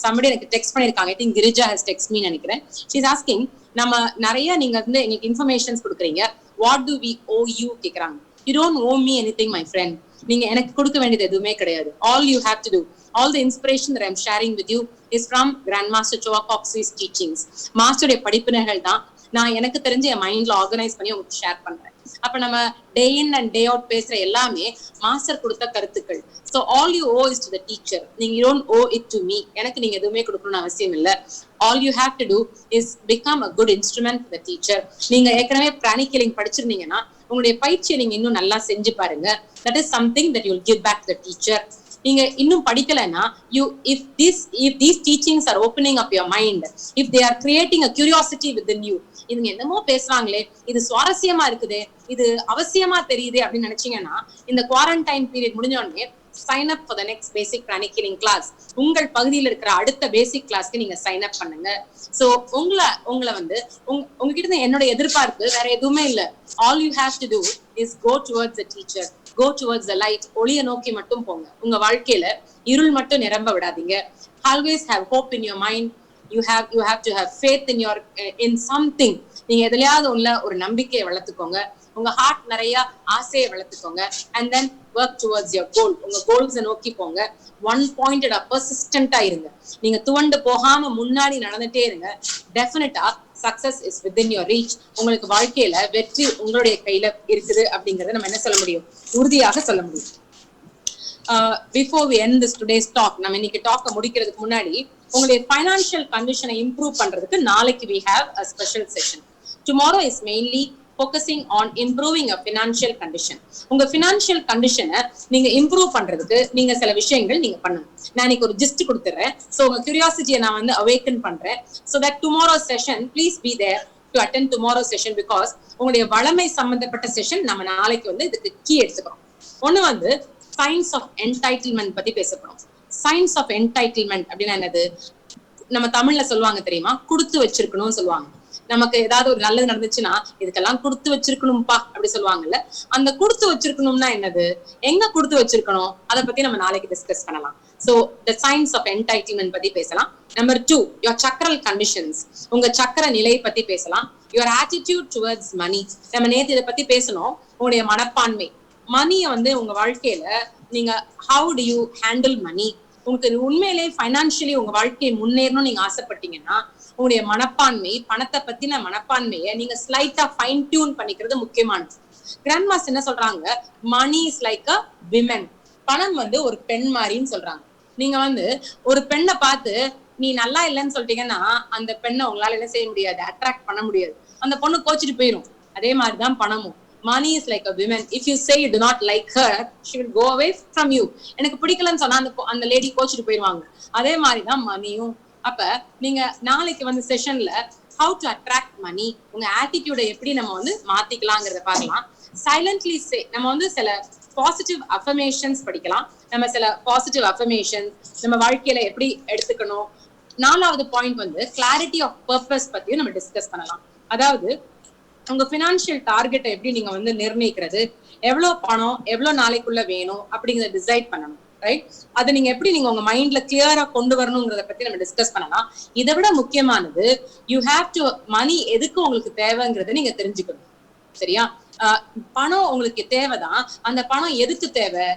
Speaker 1: somebody எனக்கு டெக்ஸ்ட் பண்ணிருக்காங்க. I think Girija has text me நினைக்கிறேன். she is asking, நம்ம நிறைய நீங்க வந்து எங்களுக்கு இன்ஃபர்மேஷன்ஸ் கொடுக்குறீங்க, what do we owe you கேக்குறாங்க. you don't owe me anything my friend. நீங்க எனக்கு கொடுக்க வேண்டியது எதுவுமே கிடையாது. all you have to do, all the inspiration that I am sharing with you is from Grandmaster Choa Kok Sui's teachings. மாஸ்டருடைய படிப்பினைகள் தான் நான் எனக்கு தெரிஞ்ச என் மைண்ட்ல ஆர்கனைஸ் பண்ணி உங்களுக்கு ஷேர் பண்றேன். அப்ப நம்ம டே இன் அண்ட் டே அவுட் பேசுற எல்லாமே மாஸ்டர் கொடுத்த கருத்துக்கள். So all you owe is to the teacher. நீங்க you don't owe it to me. எனக்கு நீங்க எதுவுமே கொடுக்கணும்னு அவசியம் இல்லை. all you have to do is become a good instrument for the teacher. நீங்க ஏற்கனவே பிராணிக் ஹீலிங் படிச்சிருந்தீங்கன்னா உங்களுடைய பயிற்சியை நீங்க இன்னும் நல்லா செஞ்சு பாருங்க. that is something that you will give back to the teacher. நீங்க இன்னும் படிக்கலைன்னா if these teachings are opening up your mind, if they are creating a curiosity within you, இதுங்க என்னமோ பேசுறாங்களே, இது சுவாரஸ்யமா இருக்குதே, இது அவசியமா தெரியுது அப்படின்னு நினைச்சீங்கன்னா இந்த குவாரண்டைன் பீரியட் முடிஞ்ச உடனே sign up for the next basic pranic healing class. உங்கள் பகுதியில் இருக்கிற அடுத்த பேசிக் கிளாஸ்க்கு நீங்க சைன் அப் பண்ணுங்க. சோ உங்களை வந்து உங்ககிட்ட என்னோட எதிர்பார்ப்பு வேற எதுவுமே இல்ல. all you have to do is go towards the teacher, go towards the light. ஒளியை நோக்கி மட்டும் போங்க. உங்க வாழ்க்கையில இருள் மட்டும் நிரம்ப விடாதீங்க. always have hope in your mind. you have to have faith in something. நீங்க எதுலயாவது உள்ள ஒரு நம்பிக்கையை வளர்த்துக்கோங்க. உங்க ஹார்ட் நிறைய ஆசையை வளர்த்துக்கோங்க. and then work towards your goal. உங்க கோல்ஸை நோக்கி போங்க. one pointed persistent-ஆ இருங்க. நீங்க துவண்டு போகாம முன்னாடி நடந்துட்டே இருங்க. டெஃபினட்டா success is within your reach. உங்களுக்கு வாழ்க்கையில வெற்றி உங்களுடைய கையில இருக்குது அப்படிங்கறத நம்ம என்ன சொல்ல முடியும், உறுதியாக சொல்ல முடியும். before we end this today's talk, நம்ம இன்னைக்கு டாக்க முடிக்கிறதுக்கு முன்னாடி உங்களுடைய ஃபைனான்சியல் கண்டிஷனை இம்ப்ரூவ் பண்றதுக்கு நாளைக்கு we have a special session. tomorrow is mainly focusing on improving a financial condition. உங்க financial condition-ஐ நீங்க இம்ப்ரூவ் பண்றதுக்கு நீங்க சில விஷயங்கள் நீங்க பண்ணணும். நான் இன்னைக்கு ஒரு ஜிஸ்ட் கொடுத்துறேன். சோ உங்க கியூரியாசிட்டியை நான் வந்து அவேக்கன் பண்றேன். so that tomorrow session, please be there to attend tomorrow session, because உங்களுடைய வளமை சம்பந்தப்பட்ட செஷன் நம்ம நாளைக்கு வந்து இதுக்கு கீ எடுத்துக்கிறோம். ஒண்ணு வந்து சயின்ஸ் ஆஃப் என்டைட்டில்மெண்ட் பத்தி பேசப்படும். சயின்ஸ் ஆஃப் என்டைட்டில்மெண்ட் அப்படின்னா என்னது, நம்ம தமிழ்ல சொல்லுவாங்க தெரியுமா, கொடுத்து வச்சிருக்கணும்னு சொல்லுவாங்க. நமக்கு ஏதாவது ஒரு நல்லது நடந்துச்சுன்னா இதுக்கெல்லாம் கொடுத்து வச்சிருக்கணும்பா அப்படி சொல்லுவாங்கல்ல. அந்த கொடுத்து வச்சிருக்கணும்னா என்னது, எங்க கொடுத்து வச்சிருக்கணும், அதை பத்தி நம்ம நாளைக்கு டிஸ்கஸ் பண்ணலாம். So the science of entitlement பத்தி பேசலாம். Number 2, your chakral conditions. உங்க சக்கர நிலை பத்தி பேசலாம். Your attitude towards money. நம்ம நேத்து இதை பத்தி பேசணும். உங்களுடைய மனப்பான்மை, மணியை வந்து உங்க வாழ்க்கையில நீங்க how do you handle money. உங்களுக்கு உண்மையிலே ஃபைனான்சியலி உங்க வாழ்க்கையை முன்னேறணும் நீங்க ஆசைப்பட்டீங்கன்னா உங்களுடைய மனப்பான்மை, பணத்தை பத்தின மனப்பான்மையை நீங்க ஸ்லைட்டா ஃபைன் டியூன் பண்ணிக்கிறது முக்கியமானது. கிராண்ட் மாஸ்டர் என்ன சொல்றாங்க, money is like a women. பணம் வந்து ஒரு பெண் மாதிரின்னு சொல்றாங்க. நீங்க வந்து ஒரு பெண்ணை பார்த்து நீ நல்லா இல்லைன்னு சொல்லிட்டீங்கன்னா அந்த பெண்ணை உங்களால என்ன செய்ய முடியாது, அட்ராக்ட் பண்ண முடியாது. அந்த பொண்ணு கோச்சிட்டு போயிடும். அதே மாதிரிதான் பணமும். money is like a woman. if you say you do not like her, she will go away from you. எனக்கு பிடிக்கலன்னு சொன்னா அந்த லேடி கோச்சிட்டு போயிடுவாங்க. அதே மாதிரிதான் மணியும். அப்ப நீங்க நாளைக்கு வந்து செஷன்ல how to attract money, உங்க ஆட்டிடியூட எப்படி நம்ம வந்து மாத்திக்கலாங்கிறத பார்க்கலாம். சைலண்ட்லி சே, நம்ம வந்து சில பாசிட்டிவ் அஃபர்மேஷன்ஸ் படிக்கலாம். நம்ம சில பாசிட்டிவ் அஃபர்மேஷன்ஸ் நம்ம வாழ்க்கையில எப்படி எடுத்துக்கணும். 4வது பாயிண்ட் வந்து கிளாரிட்டி ஆஃப் பர்பஸ் பத்தியும் நம்ம டிஸ்கஸ் பண்ணலாம். அதாவது உங்க பினான்சியல் டார்கெட்டை எப்படி நீங்க வந்து நிர்ணயிக்கிறது, எவ்வளவு பணம் எவ்வளவு நாளைக்குள்ள வேணும் அப்படிங்கறத டிசைட் பண்ணணும். ரைட், அதை நீங்க எப்படி நீங்க உங்க மைண்ட்ல கிளியரா கொண்டு வரணுங்கிறத பத்தி நம்ம டிஸ்கஸ் பண்ணலாம். இதை விட முக்கியமானது, யூ ஹேவ் டு மணி எதுக்கு உங்களுக்கு தேவைங்கிறத நீங்க தெரிஞ்சுக்கணும். சரியா, பணம் உங்களுக்கு தேவைதான். அந்த பணம் எதுக்கு தேவை,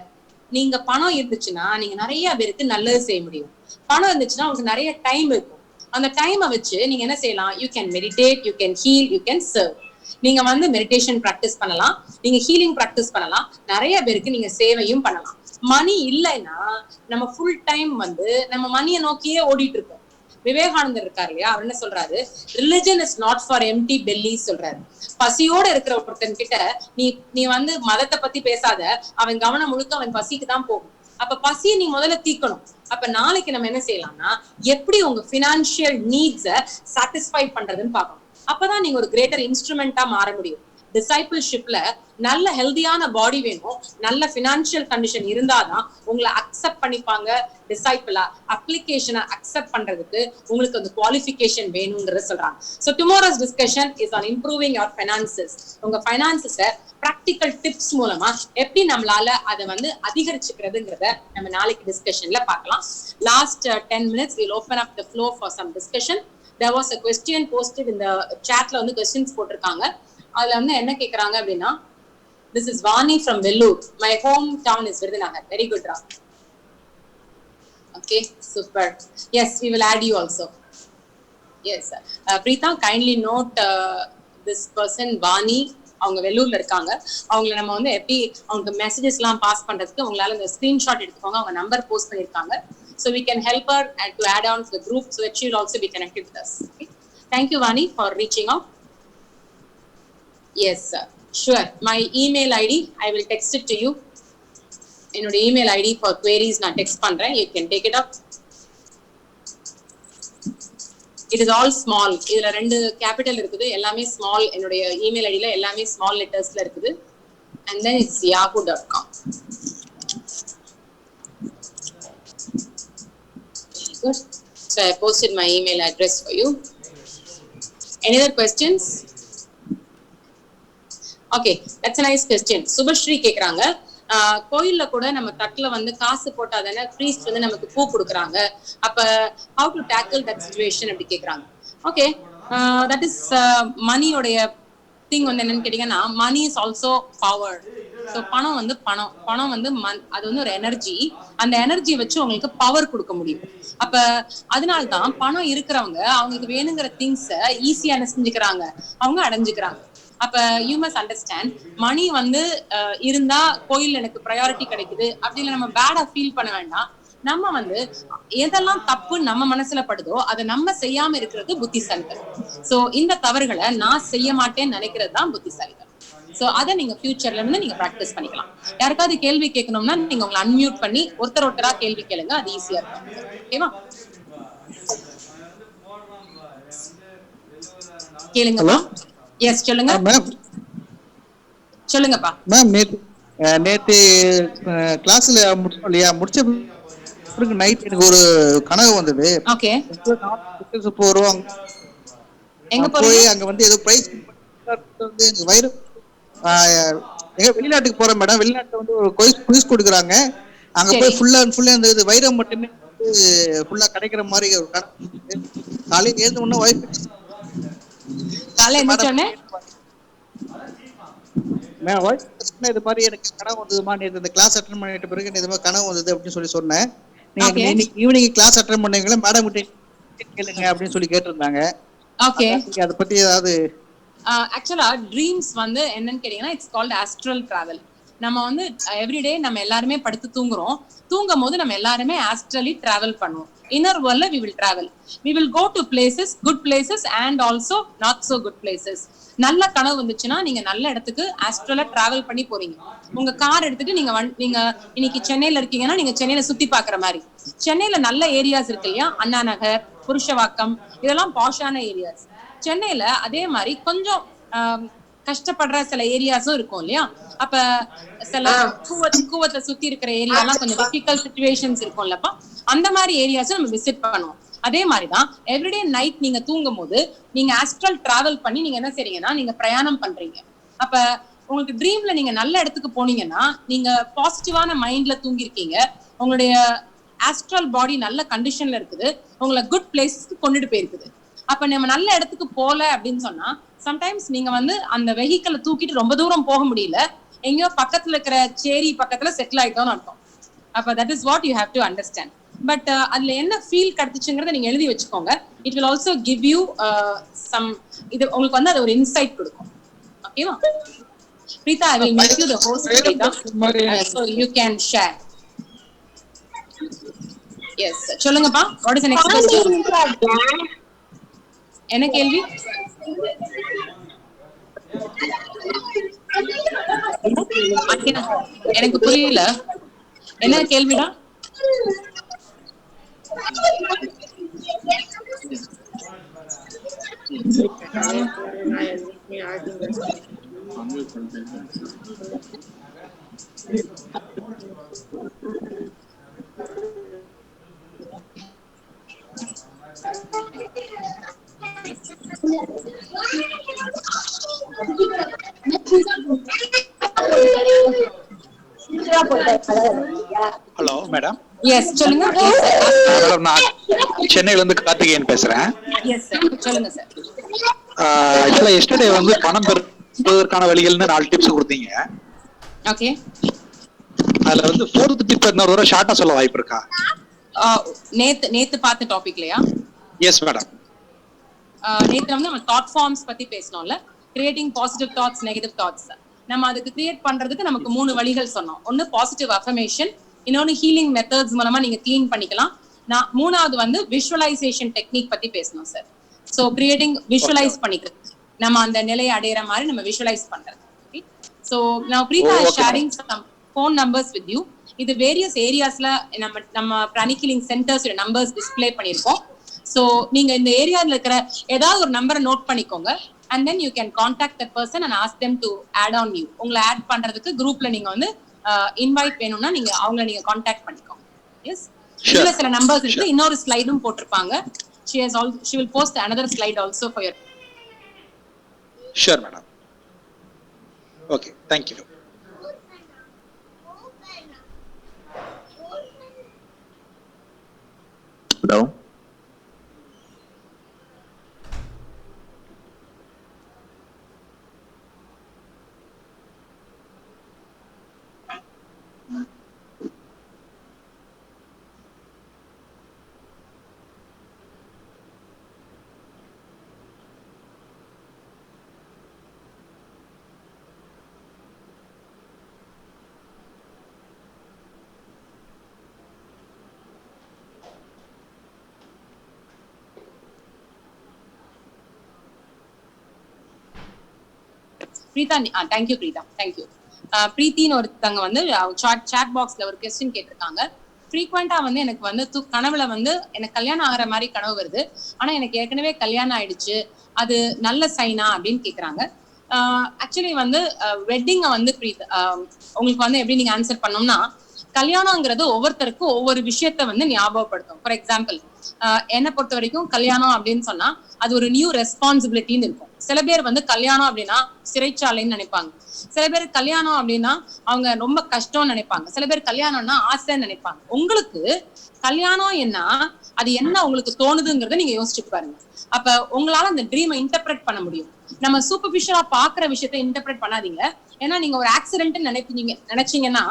Speaker 1: நீங்க பணம் இருந்துச்சுன்னா நீங்க நிறைய பேருக்கு நல்லது செய்ய முடியும். பணம் இருந்துச்சுன்னா உங்களுக்கு நிறைய டைம் இருக்கும். அந்த டைமை வச்சு நீங்க என்ன செய்யலாம், you can meditate, you can heel, you can serve. நீங்க வந்து மெடிடேஷன் பிராக்டிஸ் பண்ணலாம், நீங்க ஹீலிங் பிராக்டிஸ் பண்ணலாம், நிறைய பேருக்கு நீங்க சேவையும் பண்ணலாம். மணி இல்லைன்னா நம்ம ஃபுல் டைம் வந்து நம்ம மணியை நோக்கியே ஓடிட்டு இருக்கோம். விவேகானந்தர் இருக்காரு இல்லையா, அவர் என்ன சொல்றாரு, religion is not for empty belly சொல்றாரு. பசியோட இருக்கிற ஒருத்தன் கிட்ட நீ வந்து மதத்தை பத்தி பேசாத, அவன் கவனம் முழுக்க அவன் பசிக்கு தான் போகும். அப்ப பசியை நீ முதல்ல தீக்கணும். அப்ப நாளைக்கு நம்ம என்ன செய்யலாம்னா, எப்படி உங்க பினான்சியல் நீட்ஸ சாட்டிஸ்ஃபை பண்றதுன்னு பார்க்கணும். அப்பதான் நீங்க ஒரு கிரேட்டர் இன்ஸ்ட்ருமெண்டா மாற முடியும். டிசைபிள்ஷிப்ல நல்ல ஹெல்தியான பாடி வேணும், நல்ல பினான்சியல் கண்டிஷன் இருந்தாதான் உங்களை அக்செப்ட் பண்ணிப்பாங்க. டிசைபிளா அப்ளிகேஷனை அக்செப்ட் பண்றதுக்கு உங்களுக்கு அந்த குவாலிஃபிகேஷன் வேணும்ன்றத சொல்றாங்க. So tomorrow's discussion is on improving your finances. உங்க ஃபைனான்சஸை ப்ராக்டிக்கல் டிப்ஸ் மூலமா எப்படி நம்மளால அதை வந்து அதிகரிச்சுக்கிறதுங்கிறத நம்ம நாளைக்கு டிஸ்கஷன்ல பார்க்கலாம். Last 10 minutes we'll open up the floor for some discussion. There was a question posted in the chatல வந்து questions போட்டிருக்காங்க. அதுல வந்து என்ன கேக்குறாங்க அப்படின்னா, this is Vani from Vellore. My hometown is Virudunagar. Very good, Ra. Okay, super. Yes, we will add you also. Yes, Preeta, kindly note this person Vani. அவங்க வெள்ளூர்ல இருக்காங்க. அவங்களை நம்ம வந்து எப்படி அவங்க மெசேஜஸ் எல்லாம் பாஸ் பண்றதுக்கு உங்களால இந்த ஸ்கிரீன்ஷாட் எடுத்துக்கோங்க. அவங்க நம்பர் போஸ்ட் பண்ணிருக்காங்க. So we can help her and to add on to the group so that she will also be connected with us. Okay. Thank you, Vani, for reaching out. Yes, sir. Sure. My email ID, I will text it to you. என்னோட email ID for queries நான் text பண்றேன். You can take it up. It is all small. இதுல 2 capital இருக்குது, எல்லாமே small. என்னோட email ID ல எல்லாமே small lettersல இருக்குது. And then it's yahoo.com. Good. So I posted my email address for you. Any other questions? Okay, that's a nice question. Subhashri கேக்குறாங்க, கோயில்ல கூட நம்ம தட்டுல வந்து காசு போட்டாதானே ப்ரீஸ்ட் வந்து நமக்கு பூ கொடுக்குறாங்க. அப்ப how to tackle that situation அப்படி கேக்குறாங்க. ஓகே, that is மணியோடைய திங் வந்து என்னன்னு கேட்டீங்கன்னா, money is also power. So பணம் வந்து பணம் வந்து அது வந்து ஒரு எனர்ஜி. அந்த எனர்ஜியை வச்சு உங்களுக்கு பவர் கொடுக்க முடியும். அப்ப அதனால்தான் பணம் இருக்கிறவங்க அவங்களுக்கு வேணுங்கிற திங்ஸை ஈஸியா என்ன செஞ்சுக்கிறாங்க, அவங்க அடைஞ்சுக்கிறாங்க. அப்ப யூ மஸ்ட் அண்டர்ஸ்டாண்ட், மணி வந்து இருந்தா கோயில் எனக்கு ப்ரையாரிட்டி கிடைக்குது அப்படின்னு நம்ம பேடா ஃபீல் பண்ண வேண்டாம். நம்ம வந்து எதெல்லாம் தப்பு நம்ம மனசுல படுதோ அதை நம்ம செய்யாம இருக்கிறது புத்திசாலித்தனம். சோ இந்த தவறுகளை நான் செய்ய மாட்டேன்னு நினைக்கிறது தான் புத்திசாலித்தனம். சோ அதை நீங்க ஃபியூச்சர்ல இருந்து நீங்க பிராக்டிஸ் பண்ணிக்கலாம். யாருக்காவது கேள்வி கேட்கணும்னா நீங்க உங்களை அன்மியூட் பண்ணி ஒருத்தரா கேள்வி கேளுங்க, அது ஈஸியா இருக்கும். ஓகேவா? கேளுங்கப்பா. எஸ், சொல்லுங்க மேம். சொல்லுங்கப்பா
Speaker 2: மேம். நேத்து கிளாஸ்ல முடிச்ச நைட் எனக்கு ஒரு கனவு வந்தது.
Speaker 1: ஓகே,
Speaker 2: போறோம் எங்க போய் அங்க வந்து ஏதோ பிரைஸ் வந்து வயிறு எங்க வெளிநாட்டுக்கு போறோம் மேடம். வெளிநாட்டுல வந்து ஒரு குயிஸ் கொடுக்குறாங்க. அங்க போய் ஃபுல்லா அந்த வைரம் மட்டுமே ஃபுல்லா கிடைக்கிற மாதிரி ஒரு கனவு. காலையில எழுந்த உடனே வைஃப் இது மாதிரி எனக்கு கனவு வந்ததுமா, இந்த கிளாஸ் அட்டெண்ட் பண்ணிட்ட பிறகு இது மாதிரி கனவு வந்தது அப்படின்னு சொல்லி சொன்னேன். நீங்க ஈவினிங் கிளாஸ் அட்டெண்ட் பண்ணீங்களா மேடம் கேளுங்க அப்படின்னு சொல்லி கேட்டிருந்தாங்க.
Speaker 1: ஓகே,
Speaker 2: அத பத்தி ஏதாவது?
Speaker 1: ஆக்சுவலா ட்ரீம்ஸ் வந்து என்னன்னு கேட்டீங்கன்னா, இட்ஸ் கால்ட் ஆஸ்ட்ரல் டிராவல். நம்ம வந்து எவ்ரிடே நம்ம எல்லாருமே படுத்து தூங்கும் போது நம்ம எல்லாருமே ஆஸ்ட்ரலி டிராவல் பண்ணுவோம். இன்னர் வேர்ல்ட்ல we will travel. We will go to places, good places and also not so good places. நல்ல கனவு வந்துச்சுன்னா நீங்க நல்ல இடத்துக்கு ஆஸ்ட்ரலா டிராவல் பண்ணி போறீங்க. உங்க கார் எடுத்துட்டு நீங்க இன்னைக்கு சென்னையில இருக்கீங்கன்னா நீங்க சென்னையில சுத்தி பாக்குற மாதிரி. சென்னையில நல்ல ஏரியாஸ் இருக்கு இல்லையா, அண்ணா நகர், புருஷவாக்கம், இதெல்லாம் பாஷான ஏரியாஸ். சென்னையில அதே மாதிரி கொஞ்சம் கஷ்டப்படுற சில ஏரியாஸும் இருக்கும் இல்லையா. அப்ப சில கூவத்தை சுத்தி இருக்கிற ஏரியாலாம் கொஞ்சம் டிஃபிகல்ட் சிச்சுவேஷன்ஸ் இருக்கும்லப்பா. அந்த மாதிரி ஏரியாஸும் நம்ம விசிட் பண்ணுவோம். அதே மாதிரிதான் எவ்ரிடே நைட் நீங்க தூங்கும் போது நீங்க ஆஸ்ட்ரல் டிராவல் பண்ணி நீங்க என்ன செய்றீங்கன்னா, நீங்க பிரயாணம் பண்றீங்க. அப்ப உங்களுக்கு ட்ரீம்ல நீங்க நல்ல இடத்துக்கு போனீங்கன்னா நீங்க பாசிட்டிவான மைண்ட்ல தூங்கிருக்கீங்க. உங்களுடைய ஆஸ்ட்ரல் பாடி நல்ல கண்டிஷன்ல இருக்குது, உங்களை குட் பிளேஸ்க்கு கொண்டுட்டு போயிருக்குது. அப்ப நம்ம நல்ல இடத்துக்கு போல அப்படின்னு சொன்னா, சம்டைம்ஸ் நீங்க வந்து அந்த வெஹிக்கிளை தூக்கிட்டு ரொம்ப தூரம் போக முடியல, எங்கேயோ பக்கத்துல இருக்கிற சேரி பக்கத்துல செட்டில் ஆயிட்டோம்னு அர்த்தம். அப்ப that is what you have to understand. But அதுல என்ன ஃபீல் கிடைச்சுங்கிறத நீங்க எழுதி வச்சுக்கோங்க. It will also give you some, இது உங்களுக்கு வந்து அது ஒரு இன்சைட் கொடுக்கும். ஓகேவா? Preeta, I will make you the host, Preeta, so you can share. Yes சொல்லுங்கப்பா. What is the next question? என்ன கேள்வி? எனக்கு புரியல. என்ன கேள்விடா?
Speaker 3: Hello madam.
Speaker 1: எஸ் சொல்லுங்க.
Speaker 3: மேடம் நான் சென்னையில இருந்து கார்த்திகேயன் பேசுறேன்.
Speaker 1: எஸ் சார் சொல்லுங்க சார்.
Speaker 3: ஆக்சுவலா எஸ்டர்டே வந்து பணம் பெறுவதற்கான வழிகள்னு 4 டிப்ஸ் கொடுத்தீங்க.
Speaker 1: ஓகே.
Speaker 3: அதுல வந்து 4th டிப் இன்னொரு தடவை ஷார்ட்டா சொல்ல வாய்ப்பு இருக்கா?
Speaker 1: நேத்து பார்த்த டாபிக்லயா?
Speaker 3: Yes madam.
Speaker 1: நேத்து வந்து நம்ம தாட் ஃபார்ம்ஸ் பத்தி பேசணும்ல. Creating positive thoughts, negative thoughts. நம்ம அதுக்கு கிரியேட் பண்றதுக்கு நமக்கு 3 வழிகள் சொன்னோம். ஒன்னு பாசிட்டிவ் அஃபர்மேஷன், இன்னொன்னு ஹீலிங் மெத்தட்ஸ் மூலமா நீங்க க்ளீன் பண்ணிக்கலாம். மூணாவது வந்து விஷுவலைசேஷன் டெக்னிக் பத்தி பேசணும் சார். சோ கிரியேட்டிங் விஷுவலைஸ் பண்ணிக்கிறது, நம்ம அந்த நிலையை அடையிற மாதிரி நம்ம விஷுவலைஸ் பண்றது. So now Preetha is sharing some phone numbers with you. இது வேரியஸ் ஏரியாஸ்ல நம்ம pranic healing centres numbers display பண்ணிருக்கோம். சோ நீங்க இந்த ஏரியால இருக்கிற ஏதாவது ஒரு நம்பரை நோட் பண்ணிக்கோங்க. and then you can contact that person and ask them to add on you. உங்களை ஆட் பண்றதுக்கு குரூப்ல நீங்க வந்து இன்வைட் வேணும்னா நீங்க அவங்களை நீங்க கான்டாக்ட் பண்ணிக்கோங்க. எஸ், இதுல சில நம்பர்ஸ் இருக்கு. இன்னொரு ஸ்லைடும் போட்டிருப்பாங்க. she will post another slide also for your.
Speaker 3: Sure madam. Okay, thank you.
Speaker 4: Hello.
Speaker 1: Preetha, thank you Preetha, thank you. பிரீத்தின்னு ஒருத்தவங்க வந்து சாட் பாக்ஸ்ல ஒரு கொஸ்டின் கேட்டிருக்காங்க. ஃப்ரீக்வெண்டா வந்து எனக்கு வந்து கனவுல வந்து எனக்கு கல்யாணம் ஆகிற மாதிரி கனவு வருது, ஆனா எனக்கு ஏற்கனவே கல்யாணம் ஆயிடுச்சு, அது நல்ல சைனா அப்படின்னு கேக்குறாங்க. ஆக்சுவலி வந்து வெட்டிங்கை வந்து உங்களுக்கு வந்து எப்படி நீங்க ஆன்சர் பண்ணோம்னா, கல்யாணங்கிறது ஒவ்வொருத்தருக்கும் ஒவ்வொரு விஷயத்த வந்து ஞாபகப்படுத்தும். ஃபார் எக்ஸாம்பிள், என்னை பொறுத்த வரைக்கும் கல்யாணம் அப்படின்னு சொன்னா அது ஒரு நியூ ரெஸ்பான்சிபிலிட்டின்னு இருக்கும். சில பேர் வந்து கல்யாணம் அப்படின்னா சிறைச்சாலைன்னு நினைப்பாங்க. சில பேர் கல்யாணம் அப்படின்னா அவங்க ரொம்ப கஷ்டம்னு நினைப்பாங்க. சில பேர் கல்யாணம்னா ஆசைன்னு நினைப்பாங்க. உங்களுக்கு கல்யாணம் என்ன, அது என்ன உங்களுக்கு தோணுதுங்கிறத நீங்க யோசிச்சு பாருங்க. அப்ப உங்களால அந்த ட்ரீமை இன்டர்பிரட் பண்ண முடியும். நம்ம சூப்பர்ஃபிஷியலா பாக்குற விஷயத்த இன்டர்பிரட் பண்ணாதீங்க. ஏன்னா நீங்க ஒரு ஆக்சிடென்ட் நினைச்சீங்கன்னா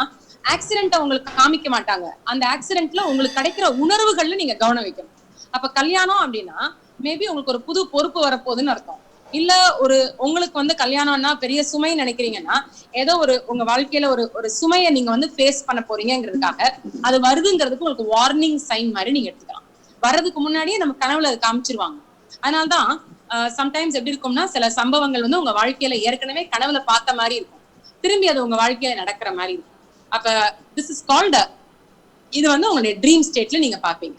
Speaker 1: ஆக்சிடென்ட்டை உங்களுக்கு காமிக்க மாட்டாங்க. அந்த ஆக்சிடென்ட்ல உங்களுக்கு கிடைக்கிற உணர்வுகள்ல நீங்க கவனம் வைக்கணும். அப்ப கல்யாணம் அப்படின்னா மேபி உங்களுக்கு ஒரு புது பொறுப்பு வரப்போகுதுன்னு அர்த்தம். இல்ல ஒரு உங்களுக்கு வந்து கல்யாணம்னா பெரிய சுமை நினைக்கிறீங்கன்னா ஏதோ ஒரு உங்க வாழ்க்கையில ஒரு சுமையை நீங்க வந்து ஃபேஸ் பண்ண போறீங்கிறதுக்காக அது வருதுங்கிறதுக்கு உங்களுக்கு வார்னிங் சைன் மாதிரி நீங்க எடுத்துக்கலாம். வர்றதுக்கு முன்னாடியே நம்ம கனவுல அதை காமிச்சிருவாங்க. அதனால்தான் சம்டைம்ஸ் எப்படி இருக்கும்னா சில சம்பவங்கள் வந்து உங்க வாழ்க்கையில ஏற்கனவே கனவுல பார்த்த மாதிரி இருக்கும், திரும்பி அது உங்க வாழ்க்கையில நடக்கிற மாதிரி இருக்கும். அப்ப திஸ் இஸ் கால்ட், இது வந்து உங்களுடைய ட்ரீம் ஸ்டேட்ல நீங்க பாப்பீங்க.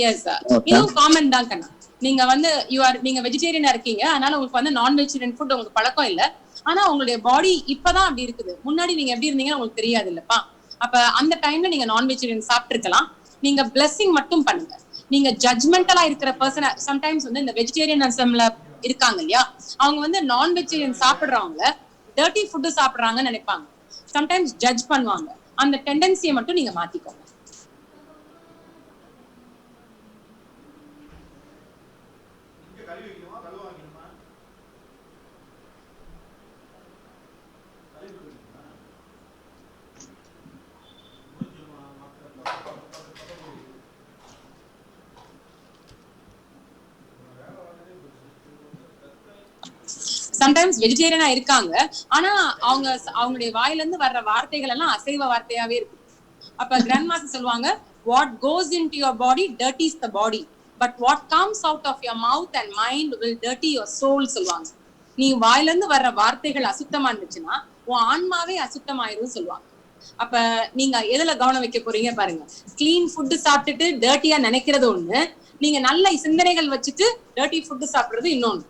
Speaker 1: எஸ் சார், இதுவும் காமன் தான் கண்ணா. நீங்க வந்து நீங்க வெஜிடேரியனா இருக்கீங்க, அதனால உங்களுக்கு வந்து நான் வெஜிடேரியன் ஃபுட் உங்களுக்கு பழக்கம் இல்ல. ஆனா உங்களுடைய பாடி இப்பதான் அப்படி இருக்குது. முன்னாடி நீங்க எப்படி இருந்தீங்கன்னு உங்களுக்கு தெரியாது இல்லப்பா. அப்ப அந்த டைம்ல நீங்க நான் வெஜிடேரியன் சாப்பிட்டுருக்கலாம். நீங்க பிளெஸிங் மட்டும் பண்ணுங்க. நீங்க ஜட்ஜ்மெண்டலா இருக்கிற பர்சன் சம்டைம்ஸ் வந்து இந்த வெஜிடேரியனிசம்ல இருக்காங்க இல்லையா, அவங்க வந்து நான் வெஜிடேரியன் சாப்பிடுறவங்க டர்ட்டி ஃபுட் சாப்பிடுறாங்கன்னு நினைப்பாங்க. சம்டைம்ஸ் ஜட்ஜ் பண்ணுவாங்க. அந்த டெண்டன்சியை மட்டும் நீங்க மாத்திக்கோங்க. சம்டைம்ஸ் வெஜிடேரியனா இருக்காங்க, ஆனா அவங்களுடைய வாயில இருந்து வர்ற வார்த்தைகள் எல்லாம் அசைவ வார்த்தையாவே இருக்கு. அப்ப கிராண்ட் மாஸ்டர் சொல்லுவாங்க, what goes into your body dirties the body, but what comes out of your mouth and mind will dirty your soul சொல்லுவாங்க. நீ வாயில இருந்து வர்ற வார்த்தைகள் அசுத்தமா இருந்துச்சுன்னா உன் ஆன்மாவே அசுத்தமாயிரும் சொல்லுவாங்க. அப்ப நீங்க எதுல கவனம் வைக்க போறீங்க பாருங்க. கிளீன் ஃபுட் சாப்பிட்டுட்டு டர்ட்டியா நினைக்கிறது ஒண்ணு, நீங்க நல்ல சிந்தனைகள் வச்சுட்டு டர்ட்டி ஃபுட் சாப்பிடுறது இன்னொன்னு.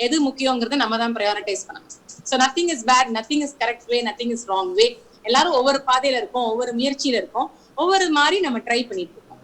Speaker 1: எது முக்கியங்கிறத நம்ம தான் ப்ரையாரிட்டைஸ் பண்ணணும். So nothing is bad, nothing is correct way, nothing is wrong way. எல்லாரும் ஒவ்வொரு பாதையில இருக்கோம், ஒவ்வொரு முயற்சியில இருக்கோம், ஒவ்வொரு மாதிரி நம்ம ட்ரை பண்ணிட்டு இருக்கோம்.